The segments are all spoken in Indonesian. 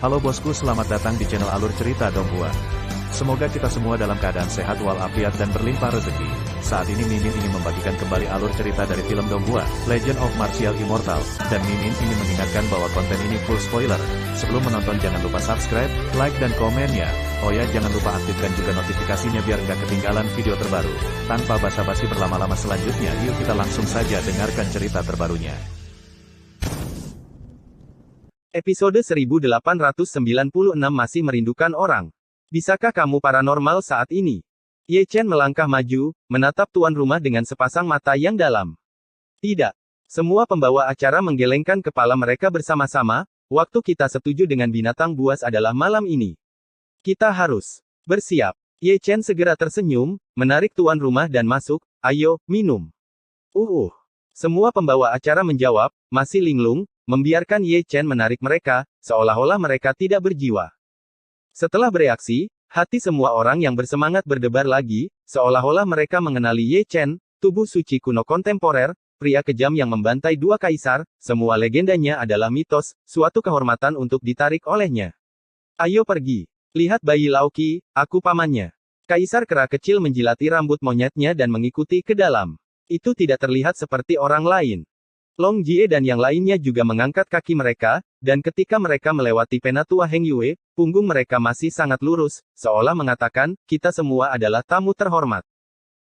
Halo bosku, selamat datang di channel Alur Cerita Donghua. Semoga kita semua dalam keadaan sehat walafiat dan berlimpah rezeki. Saat ini Mimin ingin membagikan kembali alur cerita dari film Donghua, Legend of Martial Immortal, dan Mimin ingin mengingatkan bahwa konten ini full spoiler. Sebelum menonton jangan lupa subscribe, like dan komen ya. Oh ya, jangan lupa aktifkan juga notifikasinya biar nggak ketinggalan video terbaru. Tanpa basa-basi berlama-lama selanjutnya, yuk kita langsung saja dengarkan cerita terbarunya. Episode 1896 masih merindukan orang. Bisakah kamu paranormal saat ini? Ye Chen melangkah maju, menatap tuan rumah dengan sepasang mata yang dalam. Tidak. Semua pembawa acara menggelengkan kepala mereka bersama-sama. Waktu kita setuju dengan binatang buas adalah malam ini. Kita harus bersiap. Ye Chen segera tersenyum, menarik tuan rumah dan masuk. Ayo, minum. Semua pembawa acara menjawab, masih linglung, membiarkan Ye Chen menarik mereka, seolah-olah mereka tidak berjiwa. Setelah bereaksi, hati semua orang yang bersemangat berdebar lagi, seolah-olah mereka mengenali Ye Chen, tubuh suci kuno kontemporer, pria kejam yang membantai dua kaisar, semua legendanya adalah mitos, suatu kehormatan untuk ditarik olehnya. Ayo pergi. Lihat bayi Laoki, aku pamannya. Kaisar kera kecil menjilati rambut monyetnya dan mengikuti ke dalam. Itu tidak terlihat seperti orang lain. Long Jie dan yang lainnya juga mengangkat kaki mereka, dan ketika mereka melewati penatua Heng Yue, punggung mereka masih sangat lurus, seolah mengatakan, kita semua adalah tamu terhormat.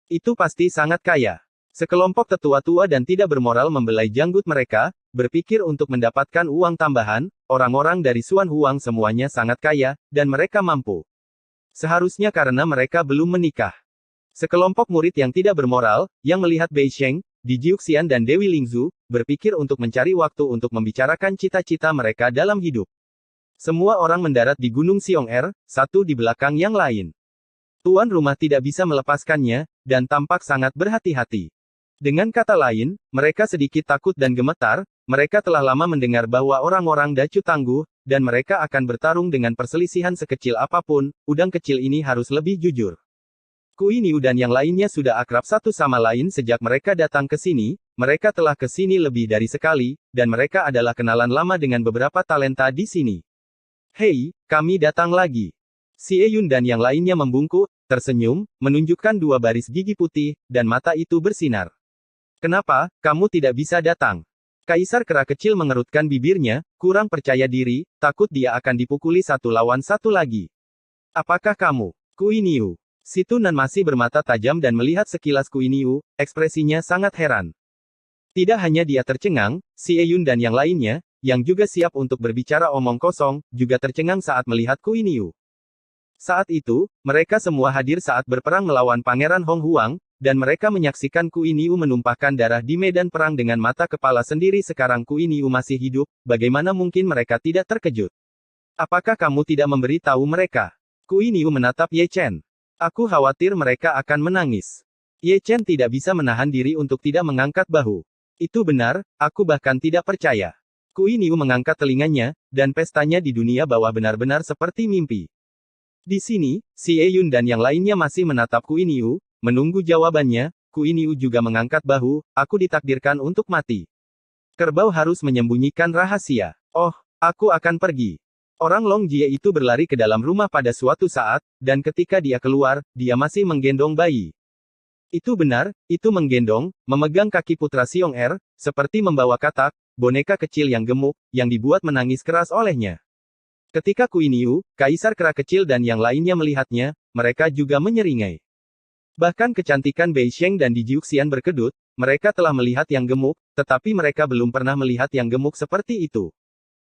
Itu pasti sangat kaya. Sekelompok tetua tua dan tidak bermoral membelai janggut mereka, berpikir untuk mendapatkan uang tambahan, orang-orang dari Xuan Huang semuanya sangat kaya, dan mereka mampu. Seharusnya karena mereka belum menikah. Sekelompok murid yang tidak bermoral, yang melihat Bei Sheng, Di Jiuxian dan Dewi Lingzu, berpikir untuk mencari waktu untuk membicarakan cita-cita mereka dalam hidup. Semua orang mendarat di Gunung Xiong'er, satu di belakang yang lain. Tuan rumah tidak bisa melepaskannya, dan tampak sangat berhati-hati. Dengan kata lain, mereka sedikit takut dan gemetar, mereka telah lama mendengar bahwa orang-orang Dacu tangguh, dan mereka akan bertarung dengan perselisihan sekecil apapun, udang kecil ini harus lebih jujur. Kui Niu dan yang lainnya sudah akrab satu sama lain sejak mereka datang ke sini, mereka telah ke sini lebih dari sekali, dan mereka adalah kenalan lama dengan beberapa talenta di sini. Hei, kami datang lagi. Xie Yun dan yang lainnya membungkuk, tersenyum, menunjukkan dua baris gigi putih, dan mata itu bersinar. Kenapa, kamu tidak bisa datang? Kaisar kera kecil mengerutkan bibirnya, kurang percaya diri, takut dia akan dipukuli satu lawan satu lagi. Apakah kamu, Kui Niu? Si Tunan masih bermata tajam dan melihat sekilas Kui Niu, ekspresinya sangat heran. Tidak hanya dia tercengang, Xie Yun dan yang lainnya, yang juga siap untuk berbicara omong kosong, juga tercengang saat melihat Kui Niu. Saat itu, mereka semua hadir saat berperang melawan Pangeran Hong Huang, dan mereka menyaksikan Kui Niu menumpahkan darah di medan perang dengan mata kepala sendiri. Sekarang Kui Niu masih hidup, bagaimana mungkin mereka tidak terkejut? Apakah kamu tidak memberi tahu mereka? Kui Niu menatap Ye Chen. Aku khawatir mereka akan menangis. Ye Chen tidak bisa menahan diri untuk tidak mengangkat bahu. Itu benar, aku bahkan tidak percaya. Kui Niu mengangkat telinganya, dan pestanya di dunia bawah benar-benar seperti mimpi. Di sini, Xie Yun dan yang lainnya masih menatap Kui Niu, menunggu jawabannya. Kui Niu juga mengangkat bahu, aku ditakdirkan untuk mati. Kerbau harus menyembunyikan rahasia. Oh, aku akan pergi. Orang Long Jie itu berlari ke dalam rumah pada suatu saat, dan ketika dia keluar, dia masih menggendong bayi. Itu benar, itu menggendong, memegang kaki putra Xiong'er, seperti membawa katak, boneka kecil yang gemuk, yang dibuat menangis keras olehnya. Ketika Kui Niu, kaisar kera kecil dan yang lainnya melihatnya, mereka juga menyeringai. Bahkan kecantikan Bei Sheng dan Di Jiuxian berkedut, mereka telah melihat yang gemuk, tetapi mereka belum pernah melihat yang gemuk seperti itu.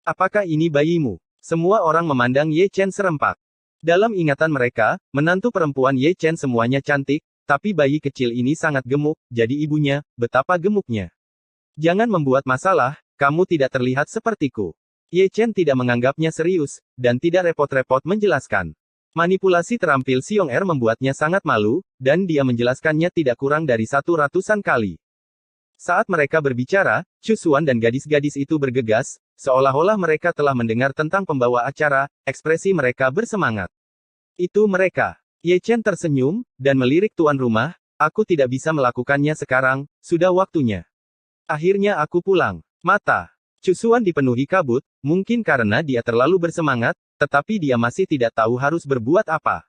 Apakah ini bayimu? Semua orang memandang Ye Chen serempak. Dalam ingatan mereka, menantu perempuan Ye Chen semuanya cantik, tapi bayi kecil ini sangat gemuk, jadi ibunya, betapa gemuknya. Jangan membuat masalah, kamu tidak terlihat sepertiku. Ye Chen tidak menganggapnya serius, dan tidak repot-repot menjelaskan. Manipulasi terampil Xiong'er membuatnya sangat malu, dan dia menjelaskannya tidak kurang dari 100-an kali. Saat mereka berbicara, Chu Xuan dan gadis-gadis itu bergegas, seolah-olah mereka telah mendengar tentang pembawa acara, ekspresi mereka bersemangat. Itu mereka. Ye Chen tersenyum, dan melirik tuan rumah, aku tidak bisa melakukannya sekarang, sudah waktunya. Akhirnya aku pulang. Mata Chu Xuan dipenuhi kabut, Mungkin karena dia terlalu bersemangat, tetapi dia masih tidak tahu harus berbuat apa.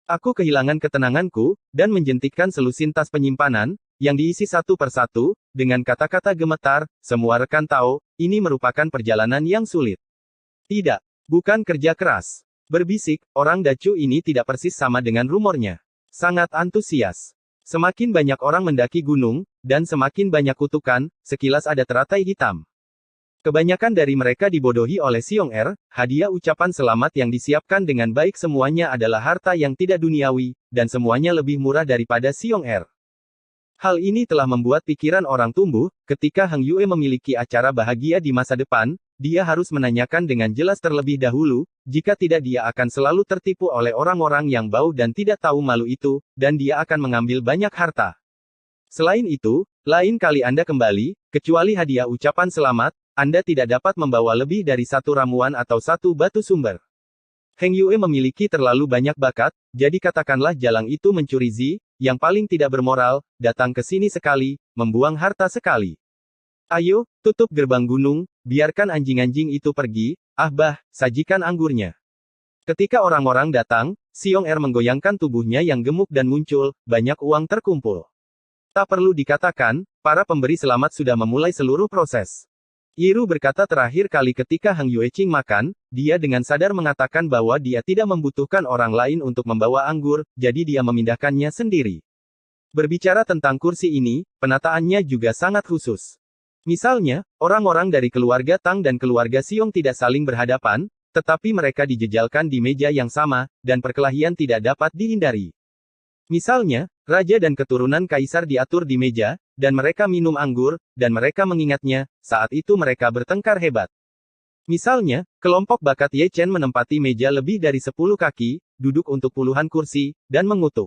Aku kehilangan ketenanganku, dan menjentikkan selusin tas penyimpanan, yang diisi satu persatu, dengan kata-kata gemetar, semua rekan tahu, ini merupakan perjalanan yang sulit. Tidak, bukan kerja keras. Berbisik, orang Dacu ini tidak persis sama dengan rumornya. Sangat antusias. Semakin banyak orang mendaki gunung, dan semakin banyak kutukan, sekilas ada teratai hitam. Kebanyakan dari mereka dibodohi oleh Xiong Er, hadiah ucapan selamat yang disiapkan dengan baik semuanya adalah harta yang tidak duniawi, dan semuanya lebih murah daripada Xiong Er. Hal ini telah membuat pikiran orang tumbuh, ketika Heng Yue memiliki acara bahagia di masa depan, dia harus menanyakan dengan jelas terlebih dahulu, jika tidak dia akan selalu tertipu oleh orang-orang yang bau dan tidak tahu malu itu, dan dia akan mengambil banyak harta. Selain itu, lain kali Anda kembali, kecuali hadiah ucapan selamat, Anda tidak dapat membawa lebih dari satu ramuan atau satu batu sumber. Heng Yue memiliki terlalu banyak bakat, jadi katakanlah jalang itu mencuri Zi, yang paling tidak bermoral, datang ke sini sekali, membuang harta sekali. Ayo, tutup gerbang gunung, biarkan anjing-anjing itu pergi, sajikan anggurnya. Ketika orang-orang datang, Xiong Er menggoyangkan tubuhnya yang gemuk dan muncul, banyak uang terkumpul. Tak perlu dikatakan, para pemberi selamat sudah memulai seluruh proses. Yiru berkata terakhir kali ketika Heng Yueqing makan, dia dengan sadar mengatakan bahwa dia tidak membutuhkan orang lain untuk membawa anggur, jadi dia memindahkannya sendiri. Berbicara tentang kursi ini, penataannya juga sangat khusus. Misalnya, orang-orang dari keluarga Tang dan keluarga Xiong tidak saling berhadapan, tetapi mereka dijejalkan di meja yang sama, dan perkelahian tidak dapat dihindari. Misalnya, raja dan keturunan kaisar diatur di meja, dan mereka minum anggur, dan mereka mengingatnya, saat itu mereka bertengkar hebat. Misalnya, kelompok bakat Ye Chen menempati meja lebih dari 10 kaki, duduk untuk puluhan kursi, dan mengutuk.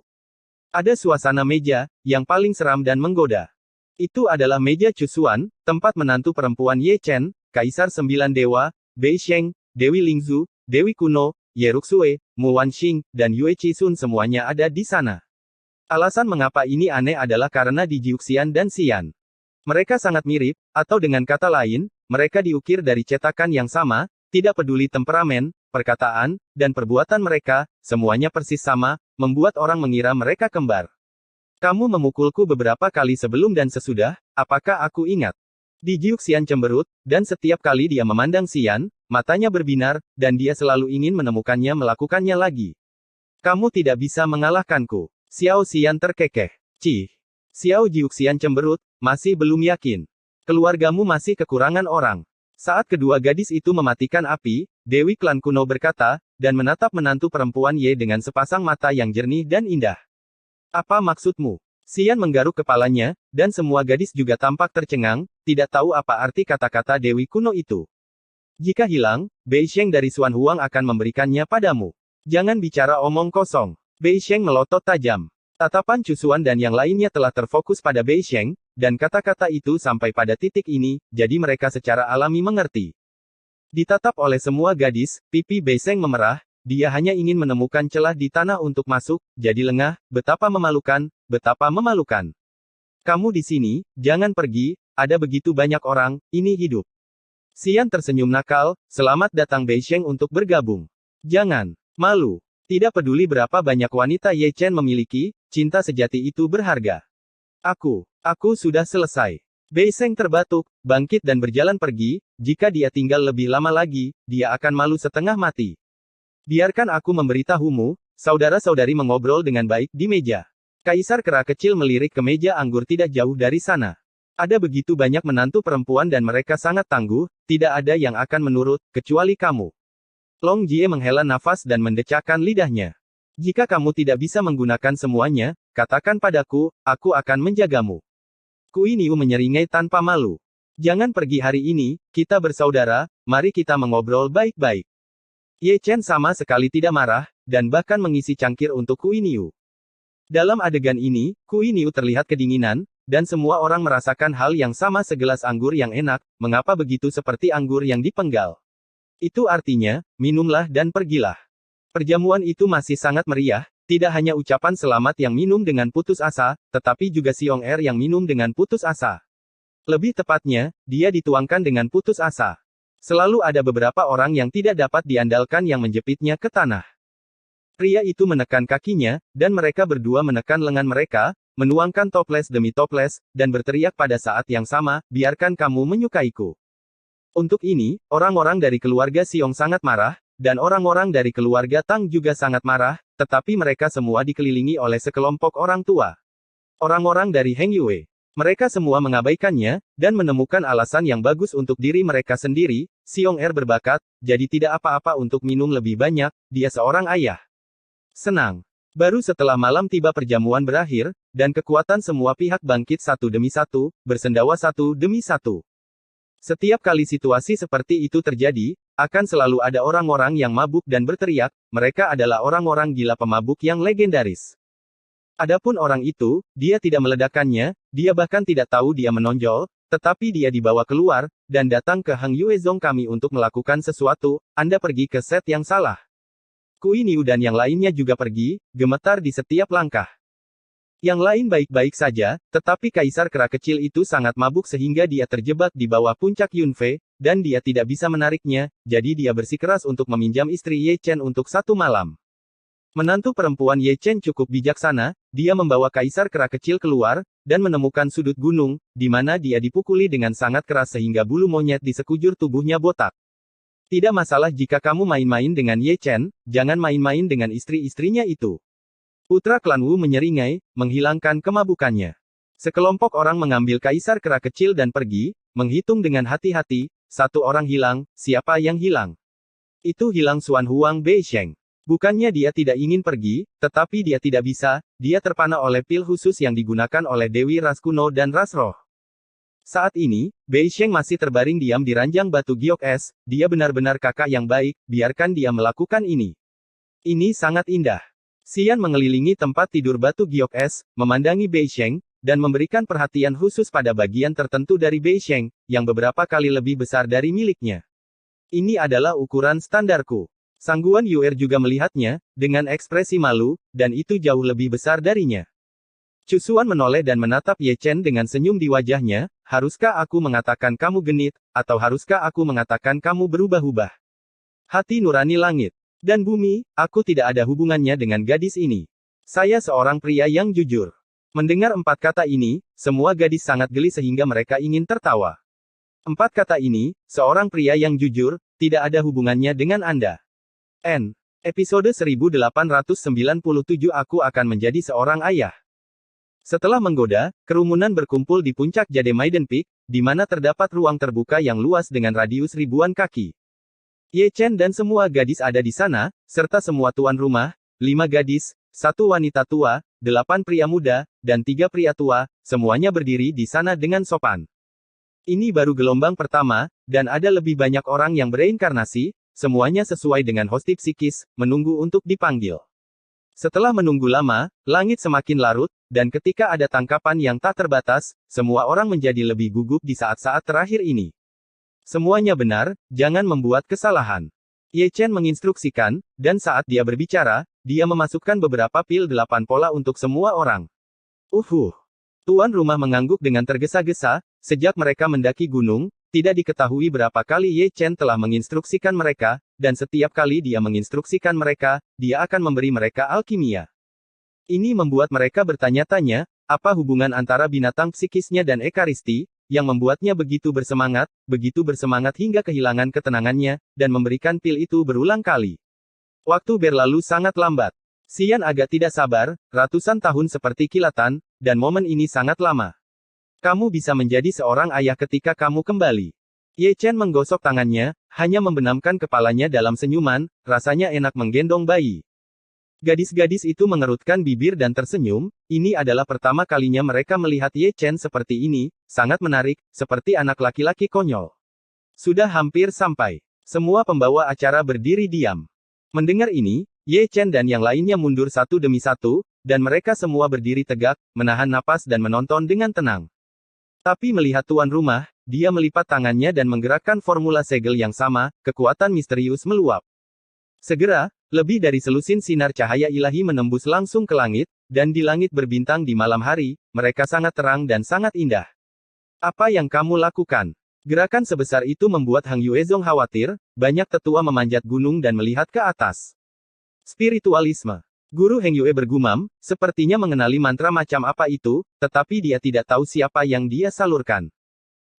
Ada suasana meja, yang paling seram dan menggoda. Itu adalah meja Chusuan, tempat menantu perempuan Ye Chen, Kaisar 9 Dewa, Bei Sheng, Dewi Lingzu, Dewi Kuno, Ye Ruxue, Mu Wanxing, dan Yue Chisun semuanya ada di sana. Alasan mengapa ini aneh adalah karena di Jiuxian dan Xian. Mereka sangat mirip, atau dengan kata lain, mereka diukir dari cetakan yang sama, tidak peduli temperamen, perkataan, dan perbuatan mereka, semuanya persis sama, membuat orang mengira mereka kembar. Kamu memukulku beberapa kali sebelum dan sesudah, apakah aku ingat? Di Jiuxian cemberut, dan setiap kali dia memandang Xian, matanya berbinar, dan dia selalu ingin menemukannya melakukannya lagi. Kamu tidak bisa mengalahkanku. Xiao Xian terkekeh. Xiao Jiuxian cemberut, masih belum yakin. Keluargamu masih kekurangan orang. Saat kedua gadis itu mematikan api, Dewi Klan Kuno berkata, dan menatap menantu perempuan Ye dengan sepasang mata yang jernih dan indah. Apa maksudmu? Xian menggaruk kepalanya, dan semua gadis juga tampak tercengang, tidak tahu apa arti kata-kata Dewi Kuno itu. Jika hilang, Bei Sheng dari Xuan Huang akan memberikannya padamu. Jangan bicara omong kosong. Bei Sheng melotot tajam. Tatapan Chusuan dan yang lainnya telah terfokus pada Bei Sheng, dan kata-kata itu sampai pada titik ini, jadi mereka secara alami mengerti. Ditatap oleh semua gadis, pipi Bei Sheng memerah, dia hanya ingin menemukan celah di tanah untuk masuk, jadi lengah, betapa memalukan, betapa memalukan. Kamu di sini, jangan pergi, ada begitu banyak orang, ini hidup. Xian tersenyum nakal, selamat datang Bei Sheng untuk bergabung. Jangan, malu. Tidak peduli berapa banyak wanita Ye Chen memiliki, cinta sejati itu berharga. Aku sudah selesai. Bei Sheng terbatuk, bangkit dan berjalan pergi, jika dia tinggal lebih lama lagi, dia akan malu setengah mati. Biarkan aku memberitahumu, saudara-saudari mengobrol dengan baik di meja. Kaisar kera kecil melirik ke meja anggur tidak jauh dari sana. Ada begitu banyak menantu perempuan dan mereka sangat tangguh, tidak ada yang akan menurut, kecuali kamu. Long Jie menghela nafas dan mendecakkan lidahnya. Jika kamu tidak bisa menggunakan semuanya, katakan padaku, aku akan menjagamu. Kui Niu menyeringai tanpa malu. Jangan pergi hari ini, kita bersaudara, mari kita mengobrol baik-baik. Ye Chen sama sekali tidak marah, dan bahkan mengisi cangkir untuk Kui Niu. Dalam adegan ini, Kui Niu terlihat kedinginan, dan semua orang merasakan hal yang sama segelas anggur yang enak, mengapa begitu seperti anggur yang dipenggal. Itu artinya, minumlah dan pergilah. Perjamuan itu masih sangat meriah, tidak hanya ucapan selamat yang minum dengan putus asa, tetapi juga Xiong Er yang minum dengan putus asa. Lebih tepatnya, dia dituangkan dengan putus asa. Selalu ada beberapa orang yang tidak dapat diandalkan yang menjepitnya ke tanah. Pria itu menekan kakinya, dan mereka berdua menekan lengan mereka, menuangkan toples demi toples, dan berteriak pada saat yang sama, biarkan kamu menyukaiku. Untuk ini, orang-orang dari keluarga Xiong sangat marah, dan orang-orang dari keluarga Tang juga sangat marah, tetapi mereka semua dikelilingi oleh sekelompok orang tua. Orang-orang dari Heng Yue. Mereka semua mengabaikannya, dan menemukan alasan yang bagus untuk diri mereka sendiri. Xiong berbakat, jadi tidak apa-apa untuk minum lebih banyak, dia seorang ayah. Senang. Baru setelah malam tiba perjamuan berakhir, dan kekuatan semua pihak bangkit satu demi satu, bersendawa satu demi satu. Setiap kali situasi seperti itu terjadi, akan selalu ada orang-orang yang mabuk dan berteriak, mereka adalah orang-orang gila pemabuk yang legendaris. Adapun orang itu, dia tidak meledakkannya, dia bahkan tidak tahu dia menonjol, tetapi dia dibawa keluar, dan datang ke Hang Yuezong kami untuk melakukan sesuatu, Anda pergi ke set yang salah. Kui Niu dan yang lainnya juga pergi, gemetar di setiap langkah. Yang lain baik-baik saja, tetapi Kaisar Kera kecil itu sangat mabuk sehingga dia terjebak di bawah puncak Yunfei, dan dia tidak bisa menariknya, jadi dia bersikeras untuk meminjam istri Ye Chen untuk satu malam. Menantu perempuan Ye Chen cukup bijaksana, dia membawa Kaisar Kera kecil keluar, dan menemukan sudut gunung, di mana dia dipukuli dengan sangat keras sehingga bulu monyet di sekujur tubuhnya botak. Tidak masalah jika kamu main-main dengan Ye Chen, jangan main-main dengan istri-istrinya itu. Putra klan Wu menyeringai, menghilangkan kemabukannya. Sekelompok orang mengambil Kaisar Kera kecil dan pergi, menghitung dengan hati-hati, satu orang hilang, siapa yang hilang? Itu hilang Xuan Huang Beisheng. Bukannya dia tidak ingin pergi, tetapi dia tidak bisa, dia terpana oleh pil khusus yang digunakan oleh Dewi Ras Kuno dan Ras Roh. Saat ini, Beisheng masih terbaring diam di ranjang batu giok es, dia benar-benar kakak yang baik, biarkan dia melakukan ini. Ini sangat indah. Xian mengelilingi tempat tidur batu giok es, memandangi Beisheng, dan memberikan perhatian khusus pada bagian tertentu dari Beisheng, yang beberapa kali lebih besar dari miliknya. Ini adalah ukuran standarku. Sangguan Yuer juga melihatnya, dengan ekspresi malu, dan itu jauh lebih besar darinya. Cusuan menoleh dan menatap Ye Chen dengan senyum di wajahnya, haruskah aku mengatakan kamu genit, atau haruskah aku mengatakan kamu berubah-ubah? Hati nurani langit dan bumi, aku tidak ada hubungannya dengan gadis ini. Saya seorang pria yang jujur. Mendengar 4 kata ini, semua gadis sangat geli sehingga mereka ingin tertawa. 4 kata ini, seorang pria yang jujur, tidak ada hubungannya dengan Anda. Episode 1897 Aku akan menjadi seorang ayah. Setelah menggoda, kerumunan berkumpul di puncak Jade Maiden Peak, di mana terdapat ruang terbuka yang luas dengan radius ribuan kaki. Ye Chen dan semua gadis ada di sana, serta semua tuan rumah, 5 gadis, 1 wanita tua, 8 pria muda, dan 3 pria tua, semuanya berdiri di sana dengan sopan. Ini baru gelombang pertama, dan ada lebih banyak orang yang bereinkarnasi, semuanya sesuai dengan hosti psikis, menunggu untuk dipanggil. Setelah menunggu lama, langit semakin larut, dan ketika ada tangkapan yang tak terbatas, semua orang menjadi lebih gugup di saat-saat terakhir ini. Semuanya benar, jangan membuat kesalahan. Ye Chen menginstruksikan, dan saat dia berbicara, dia memasukkan beberapa pil 8 pola untuk semua orang. Tuan rumah mengangguk dengan tergesa-gesa, sejak mereka mendaki gunung, tidak diketahui berapa kali Ye Chen telah menginstruksikan mereka, dan setiap kali dia menginstruksikan mereka, dia akan memberi mereka alkimia. Ini membuat mereka bertanya-tanya, apa hubungan antara binatang psikisnya dan ekaristi, yang membuatnya begitu bersemangat hingga kehilangan ketenangannya, dan memberikan pil itu berulang kali. Waktu berlalu sangat lambat. Xian agak tidak sabar, ratusan tahun seperti kilatan, dan momen ini sangat lama. Kamu bisa menjadi seorang ayah ketika kamu kembali. Ye Chen menggosok tangannya, hanya membenamkan kepalanya dalam senyuman, rasanya enak menggendong bayi. Gadis-gadis itu mengerutkan bibir dan tersenyum, ini adalah pertama kalinya mereka melihat Ye Chen seperti ini, sangat menarik, seperti anak laki-laki konyol. Sudah hampir sampai. Semua pembawa acara berdiri diam. Mendengar ini, Ye Chen dan yang lainnya mundur satu demi satu, dan mereka semua berdiri tegak, menahan napas dan menonton dengan tenang. Tapi melihat tuan rumah, dia melipat tangannya dan menggerakkan formula segel yang sama, kekuatan misterius meluap. Segera, lebih dari selusin sinar cahaya ilahi menembus langsung ke langit, dan di langit berbintang di malam hari, mereka sangat terang dan sangat indah. Apa yang kamu lakukan? Gerakan sebesar itu membuat Hang Yuezong khawatir, banyak tetua memanjat gunung dan melihat ke atas. Spiritualisme. Guru Heng Yue bergumam, sepertinya mengenali mantra macam apa itu, tetapi dia tidak tahu siapa yang dia salurkan.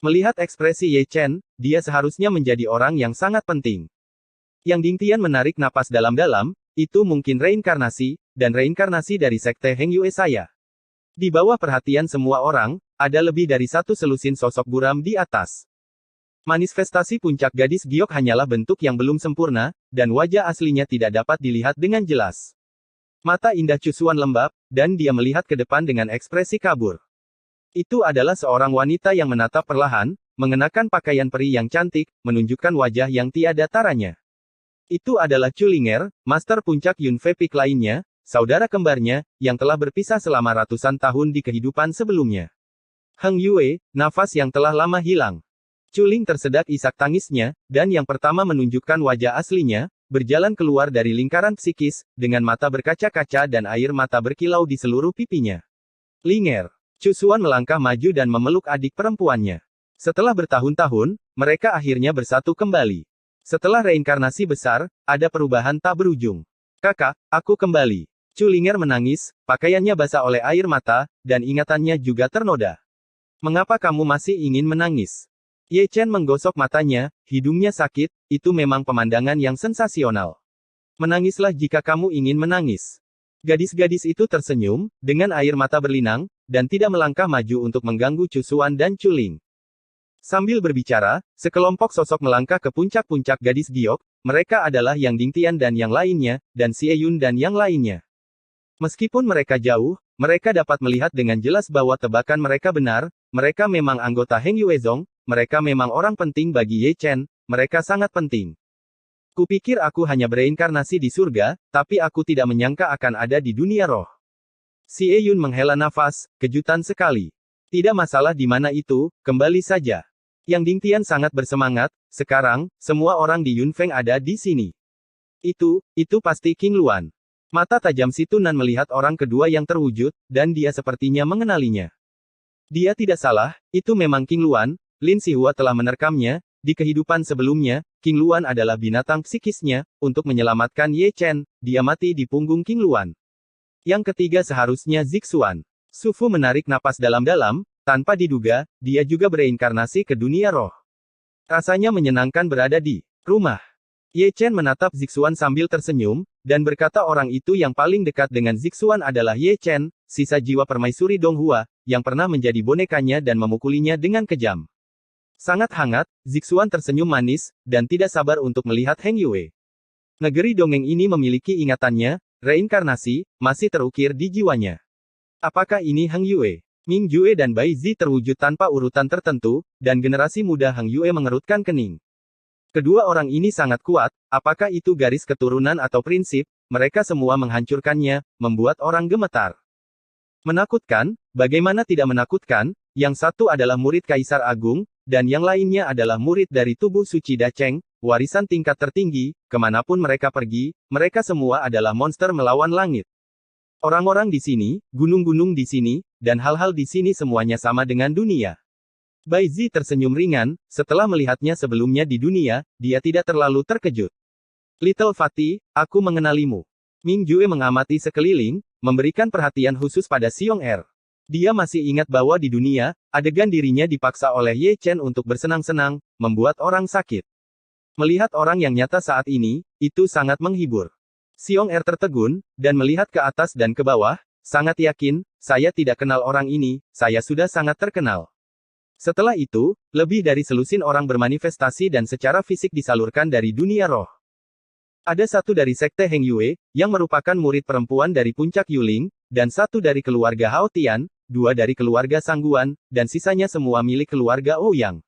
Melihat ekspresi Ye Chen, dia seharusnya menjadi orang yang sangat penting. Yang Ding Tian menarik napas dalam-dalam, itu mungkin reinkarnasi, dan reinkarnasi dari sekte Heng Yue saya. Di bawah perhatian semua orang, ada lebih dari satu selusin sosok buram di atas. Manifestasi puncak gadis giok hanyalah bentuk yang belum sempurna, dan wajah aslinya tidak dapat dilihat dengan jelas. Mata indah Cusuan lembab, dan dia melihat ke depan dengan ekspresi kabur. Itu adalah seorang wanita yang menatap perlahan, mengenakan pakaian peri yang cantik, menunjukkan wajah yang tiada taranya. Itu adalah Chu Linger, master puncak Yunfe Peak lainnya, saudara kembarnya, yang telah berpisah selama ratusan tahun di kehidupan sebelumnya. Heng Yue, nafas yang telah lama hilang. Chu Ling tersedak isak tangisnya, dan yang pertama menunjukkan wajah aslinya, berjalan keluar dari lingkaran psikis, dengan mata berkaca-kaca dan air mata berkilau di seluruh pipinya. Linger. Cusuan melangkah maju dan memeluk adik perempuannya. Setelah bertahun-tahun, mereka akhirnya bersatu kembali. Setelah reinkarnasi besar, ada perubahan tak berujung. Kakak, aku kembali. Chu Linger menangis, pakaiannya basah oleh air mata, dan ingatannya juga ternoda. Mengapa kamu masih ingin menangis? Ye Chen menggosok matanya, hidungnya sakit, itu memang pemandangan yang sensasional. Menangislah jika kamu ingin menangis. Gadis-gadis itu tersenyum, dengan air mata berlinang, dan tidak melangkah maju untuk mengganggu Cusuan dan Chu Ling. Sambil berbicara, sekelompok sosok melangkah ke puncak-puncak gadis giok, mereka adalah Yang Ding Tian dan yang lainnya, dan Xie Yun dan yang lainnya. Meskipun mereka jauh, mereka dapat melihat dengan jelas bahwa tebakan mereka benar, mereka memang anggota Heng Yuezong, mereka memang orang penting bagi Ye Chen, mereka sangat penting. Kupikir aku hanya bereinkarnasi di surga, tapi aku tidak menyangka akan ada di dunia roh. Xie Yun menghela nafas, kejutan sekali. Tidak masalah di mana itu, kembali saja. Yang Ding Tian sangat bersemangat, sekarang, semua orang di Yunfeng ada di sini. Itu pasti King Luan. Mata tajam si Tunan melihat orang kedua yang terwujud, dan dia sepertinya mengenalinya. Dia tidak salah, itu memang King Luan. Lin Sihua telah menerekamnya, di kehidupan sebelumnya, King Luan adalah binatang psikisnya, untuk menyelamatkan Ye Chen, dia mati di punggung King Luan. Yang ketiga seharusnya Zixuan. Su Fu menarik napas dalam-dalam, tanpa diduga, dia juga bereinkarnasi ke dunia roh. Rasanya menyenangkan berada di rumah. Ye Chen menatap Zixuan sambil tersenyum, dan berkata orang itu yang paling dekat dengan Zixuan adalah Ye Chen, sisa jiwa permaisuri Donghua, yang pernah menjadi bonekanya dan memukulinya dengan kejam. Sangat hangat, Zixuan tersenyum manis, dan tidak sabar untuk melihat Heng Yue. Negeri dongeng ini memiliki ingatannya, reinkarnasi, masih terukir di jiwanya. Apakah ini Heng Yue? Ming Jue dan Bai Zi terwujud tanpa urutan tertentu, dan generasi muda Heng Yue mengerutkan kening. Kedua orang ini sangat kuat, apakah itu garis keturunan atau prinsip, mereka semua menghancurkannya, membuat orang gemetar. Menakutkan, bagaimana tidak menakutkan, yang satu adalah murid Kaisar Agung, dan yang lainnya adalah murid dari tubuh suci Dacheng, warisan tingkat tertinggi, kemanapun mereka pergi, mereka semua adalah monster melawan langit. Orang-orang di sini, gunung-gunung di sini, dan hal-hal di sini semuanya sama dengan dunia. Bai Zi tersenyum ringan, setelah melihatnya sebelumnya di dunia, dia tidak terlalu terkejut. Little Fatty, aku mengenalimu. Ming Jue mengamati sekeliling, memberikan perhatian khusus pada Xiong Er. Dia masih ingat bahwa di dunia, adegan dirinya dipaksa oleh Ye Chen untuk bersenang-senang, membuat orang sakit. Melihat orang yang nyata saat ini, itu sangat menghibur. Xiong Er tertegun, dan melihat ke atas dan ke bawah, sangat yakin, saya tidak kenal orang ini, saya sudah sangat terkenal. Setelah itu, lebih dari selusin orang bermanifestasi dan secara fisik disalurkan dari dunia roh. Ada satu dari sekte Heng Yue, yang merupakan murid perempuan dari puncak Yuling, dan satu dari keluarga Hao Tian, dua dari keluarga Sangguan, dan sisanya semua milik keluarga Ouyang.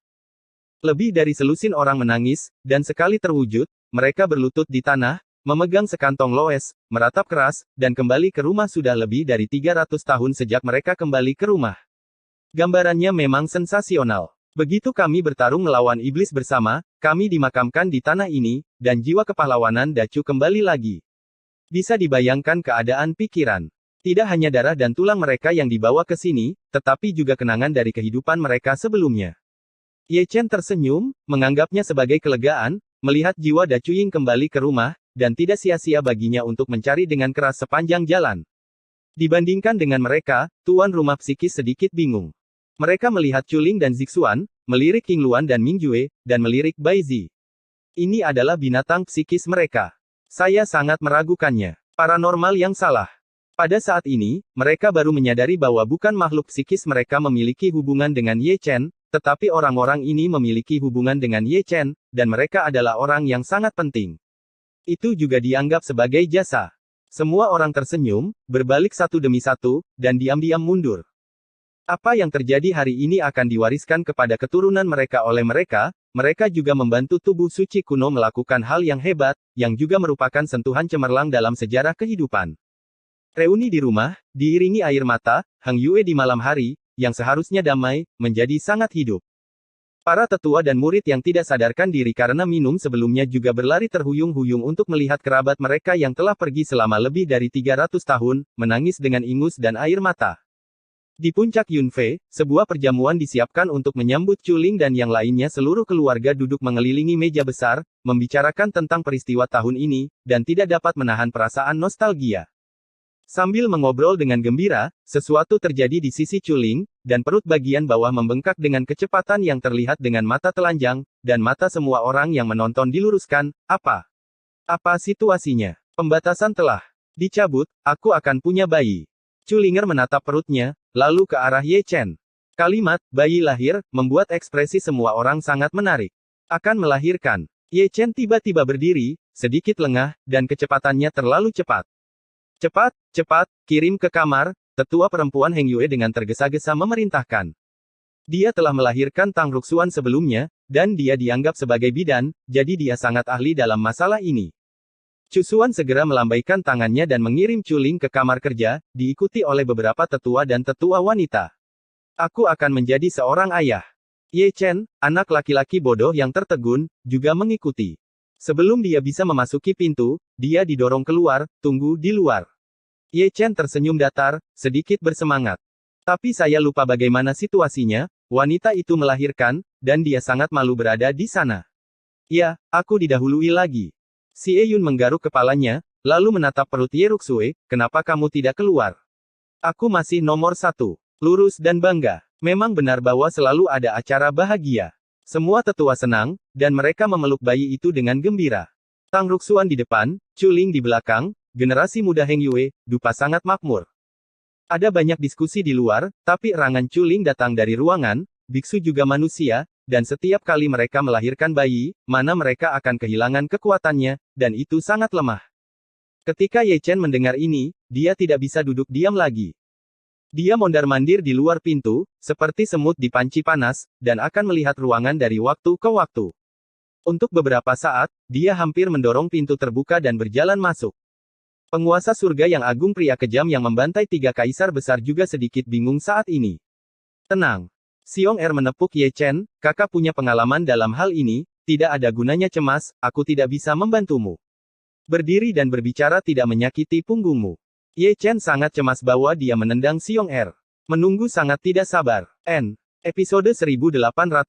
Lebih dari selusin orang menangis, dan sekali terwujud, mereka berlutut di tanah, memegang sekantong loes, meratap keras, dan kembali ke rumah sudah lebih dari 300 tahun sejak mereka kembali ke rumah. Gambarannya memang sensasional. Begitu kami bertarung melawan iblis bersama, kami dimakamkan di tanah ini, dan jiwa kepahlawanan Dacu kembali lagi. Bisa dibayangkan keadaan pikiran. Tidak hanya darah dan tulang mereka yang dibawa ke sini, tetapi juga kenangan dari kehidupan mereka sebelumnya. Ye Chen tersenyum, menganggapnya sebagai kelegaan, melihat jiwa Da Chuying kembali ke rumah, dan tidak sia-sia baginya untuk mencari dengan keras sepanjang jalan. Dibandingkan dengan mereka, tuan rumah psikis sedikit bingung. Mereka melihat Chuling dan Zixuan, melirik King Luan dan Ming Jue, dan melirik Bai Zi. Ini adalah binatang psikis mereka. Saya sangat meragukannya. Paranormal yang salah. Pada saat ini, mereka baru menyadari bahwa bukan makhluk psikis mereka memiliki hubungan dengan Ye Chen, tetapi orang-orang ini memiliki hubungan dengan Ye Chen, dan mereka adalah orang yang sangat penting. Itu juga dianggap sebagai jasa. Semua orang tersenyum, berbalik satu demi satu, dan diam-diam mundur. Apa yang terjadi hari ini akan diwariskan kepada keturunan mereka oleh mereka. Mereka juga membantu tubuh suci kuno melakukan hal yang hebat, yang juga merupakan sentuhan cemerlang dalam sejarah kehidupan. Reuni di rumah, diiringi air mata, Hang Yue di malam hari, yang seharusnya damai, menjadi sangat hidup. Para tetua dan murid yang tidak sadarkan diri karena minum sebelumnya juga berlari terhuyung-huyung untuk melihat kerabat mereka yang telah pergi selama lebih dari 300 tahun, menangis dengan ingus dan air mata. Di puncak Yunfei, sebuah perjamuan disiapkan untuk menyambut Chuling dan yang lainnya. Seluruh keluarga duduk mengelilingi meja besar, membicarakan tentang peristiwa tahun ini, dan tidak dapat menahan perasaan nostalgia. Sambil mengobrol dengan gembira, sesuatu terjadi di sisi Chuling, dan perut bagian bawah membengkak dengan kecepatan yang terlihat dengan mata telanjang, dan mata semua orang yang menonton diluruskan. Apa situasinya? Pembatasan telah dicabut, aku akan punya bayi. Chulinger menatap perutnya, lalu ke arah Ye Chen. Kalimat, bayi lahir, membuat ekspresi semua orang sangat menarik. Akan melahirkan. Ye Chen tiba-tiba berdiri, sedikit lengah, dan kecepatannya terlalu cepat. Cepat, kirim ke kamar, tetua perempuan Heng Yue dengan tergesa-gesa memerintahkan. Dia telah melahirkan Tang Ruxuan sebelumnya, dan dia dianggap sebagai bidan, jadi dia sangat ahli dalam masalah ini. Cusuan segera melambaikan tangannya dan mengirim Chuling ke kamar kerja, diikuti oleh beberapa tetua dan tetua wanita. Aku akan menjadi seorang ayah. Ye Chen, anak laki-laki bodoh yang tertegun, juga mengikuti. Sebelum dia bisa memasuki pintu, dia didorong keluar, tunggu di luar. Ye Chen tersenyum datar, sedikit bersemangat. Tapi saya lupa bagaimana situasinya, wanita itu melahirkan, dan dia sangat malu berada di sana. Ya, aku didahului lagi. Xie Yun menggaruk kepalanya, lalu menatap perut Ye Ruxue, kenapa kamu tidak keluar? Aku masih nomor 1. Lurus dan bangga. Memang benar bahwa selalu ada acara bahagia. Semua tetua senang, dan mereka memeluk bayi itu dengan gembira. Tang Ruxuan di depan, Chuling di belakang, generasi muda Heng Yue, dupa sangat makmur. Ada banyak diskusi di luar, tapi erangan Chuling datang dari ruangan, biksu juga manusia, dan setiap kali mereka melahirkan bayi, mana mereka akan kehilangan kekuatannya, dan itu sangat lemah. Ketika Ye Chen mendengar ini, dia tidak bisa duduk diam lagi. Dia mondar-mandir di luar pintu, seperti semut di panci panas, dan akan melihat ruangan dari waktu ke waktu. Untuk beberapa saat, dia hampir mendorong pintu terbuka dan berjalan masuk. Penguasa surga yang agung pria kejam yang membantai 3 kaisar besar juga sedikit bingung saat ini. Tenang. Xiong Er menepuk Ye Chen, kakak punya pengalaman dalam hal ini, tidak ada gunanya cemas, aku tidak bisa membantumu. Berdiri dan berbicara tidak menyakiti punggungmu. Ye Chen sangat cemas bahwa dia menendang Xiong Er. Menunggu sangat tidak sabar. Episode 1898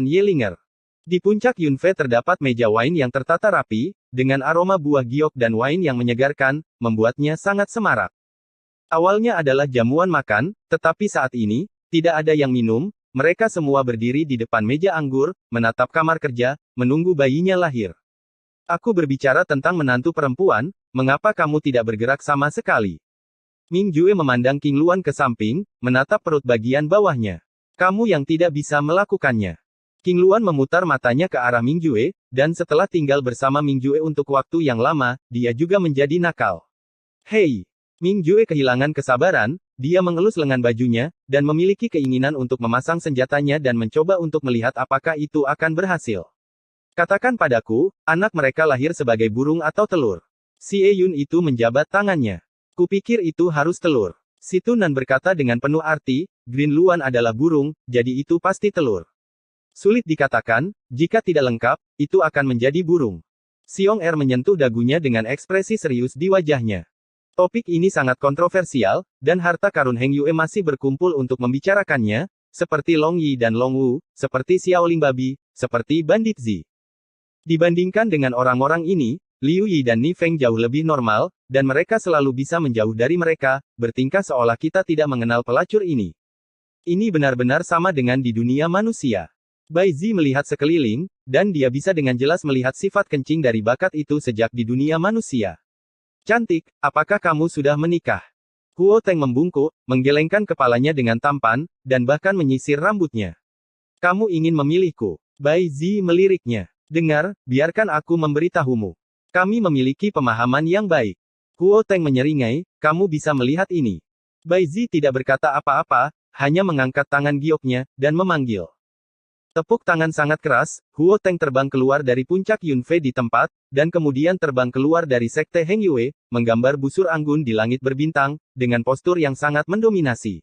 Yelinger. Di puncak Yunfei terdapat meja wine yang tertata rapi, dengan aroma buah giok dan wine yang menyegarkan, membuatnya sangat semarak. Awalnya adalah jamuan makan, tetapi saat ini, tidak ada yang minum, mereka semua berdiri di depan meja anggur, menatap kamar kerja, menunggu bayinya lahir. Aku berbicara tentang menantu perempuan, mengapa kamu tidak bergerak sama sekali? Ming Jue memandang King Luan ke samping, menatap perut bagian bawahnya. Kamu yang tidak bisa melakukannya. King Luan memutar matanya ke arah Ming Jue, dan setelah tinggal bersama Ming Jue untuk waktu yang lama, dia juga menjadi nakal. Hei! Ming Jue kehilangan kesabaran, dia mengelus lengan bajunya, dan memiliki keinginan untuk memasang senjatanya dan mencoba untuk melihat apakah itu akan berhasil. Katakan padaku, anak mereka lahir sebagai burung atau telur. Xie Yun itu menjabat tangannya. Kupikir itu harus telur. Si Tunan berkata dengan penuh arti, Green Luan adalah burung, jadi itu pasti telur. Sulit dikatakan, jika tidak lengkap, itu akan menjadi burung. Xiong Er menyentuh dagunya dengan ekspresi serius di wajahnya. Topik ini sangat kontroversial, dan harta karun Heng Yue masih berkumpul untuk membicarakannya, seperti Long Yi dan Long Wu, seperti Xiaoling Babi, seperti Bandit Zi. Dibandingkan dengan orang-orang ini, Liu Yi dan Ni Feng jauh lebih normal, dan mereka selalu bisa menjauh dari mereka, bertingkah seolah kita tidak mengenal pelacur ini. Ini benar-benar sama dengan di dunia manusia. Bai Zi melihat sekeliling, dan dia bisa dengan jelas melihat sifat kencing dari bakat itu sejak di dunia manusia. Cantik, apakah kamu sudah menikah? Huo Teng membungkuk, menggelengkan kepalanya dengan tampan, dan bahkan menyisir rambutnya. Kamu ingin memilihku? Bai Zi meliriknya. Dengar, biarkan aku memberitahumu. Kami memiliki pemahaman yang baik. Huo Teng menyeringai, kamu bisa melihat ini. Bai Zi tidak berkata apa-apa, hanya mengangkat tangan gioknya, dan memanggil. Tepuk tangan sangat keras, Huo Teng terbang keluar dari puncak Yunfei di tempat, dan kemudian terbang keluar dari sekte Heng Yue, menggambar busur anggun di langit berbintang, dengan postur yang sangat mendominasi.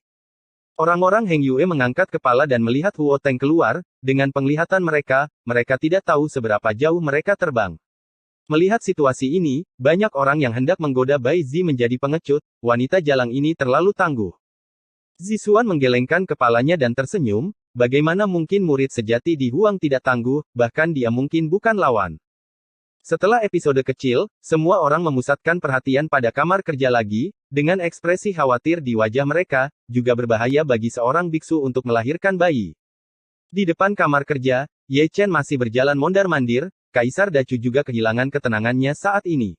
Orang-orang Heng Yue mengangkat kepala dan melihat Huo Teng keluar, dengan penglihatan mereka tidak tahu seberapa jauh mereka terbang. Melihat situasi ini, banyak orang yang hendak menggoda Bai Zi menjadi pengecut, wanita jalang ini terlalu tangguh. Zixuan menggelengkan kepalanya dan tersenyum, bagaimana mungkin murid sejati di Huang tidak tangguh, bahkan dia mungkin bukan lawan. Setelah episode kecil, semua orang memusatkan perhatian pada kamar kerja lagi, dengan ekspresi khawatir di wajah mereka, juga berbahaya bagi seorang biksu untuk melahirkan bayi. Di depan kamar kerja, Ye Chen masih berjalan mondar-mandir, Kaisar Dacu juga kehilangan ketenangannya saat ini.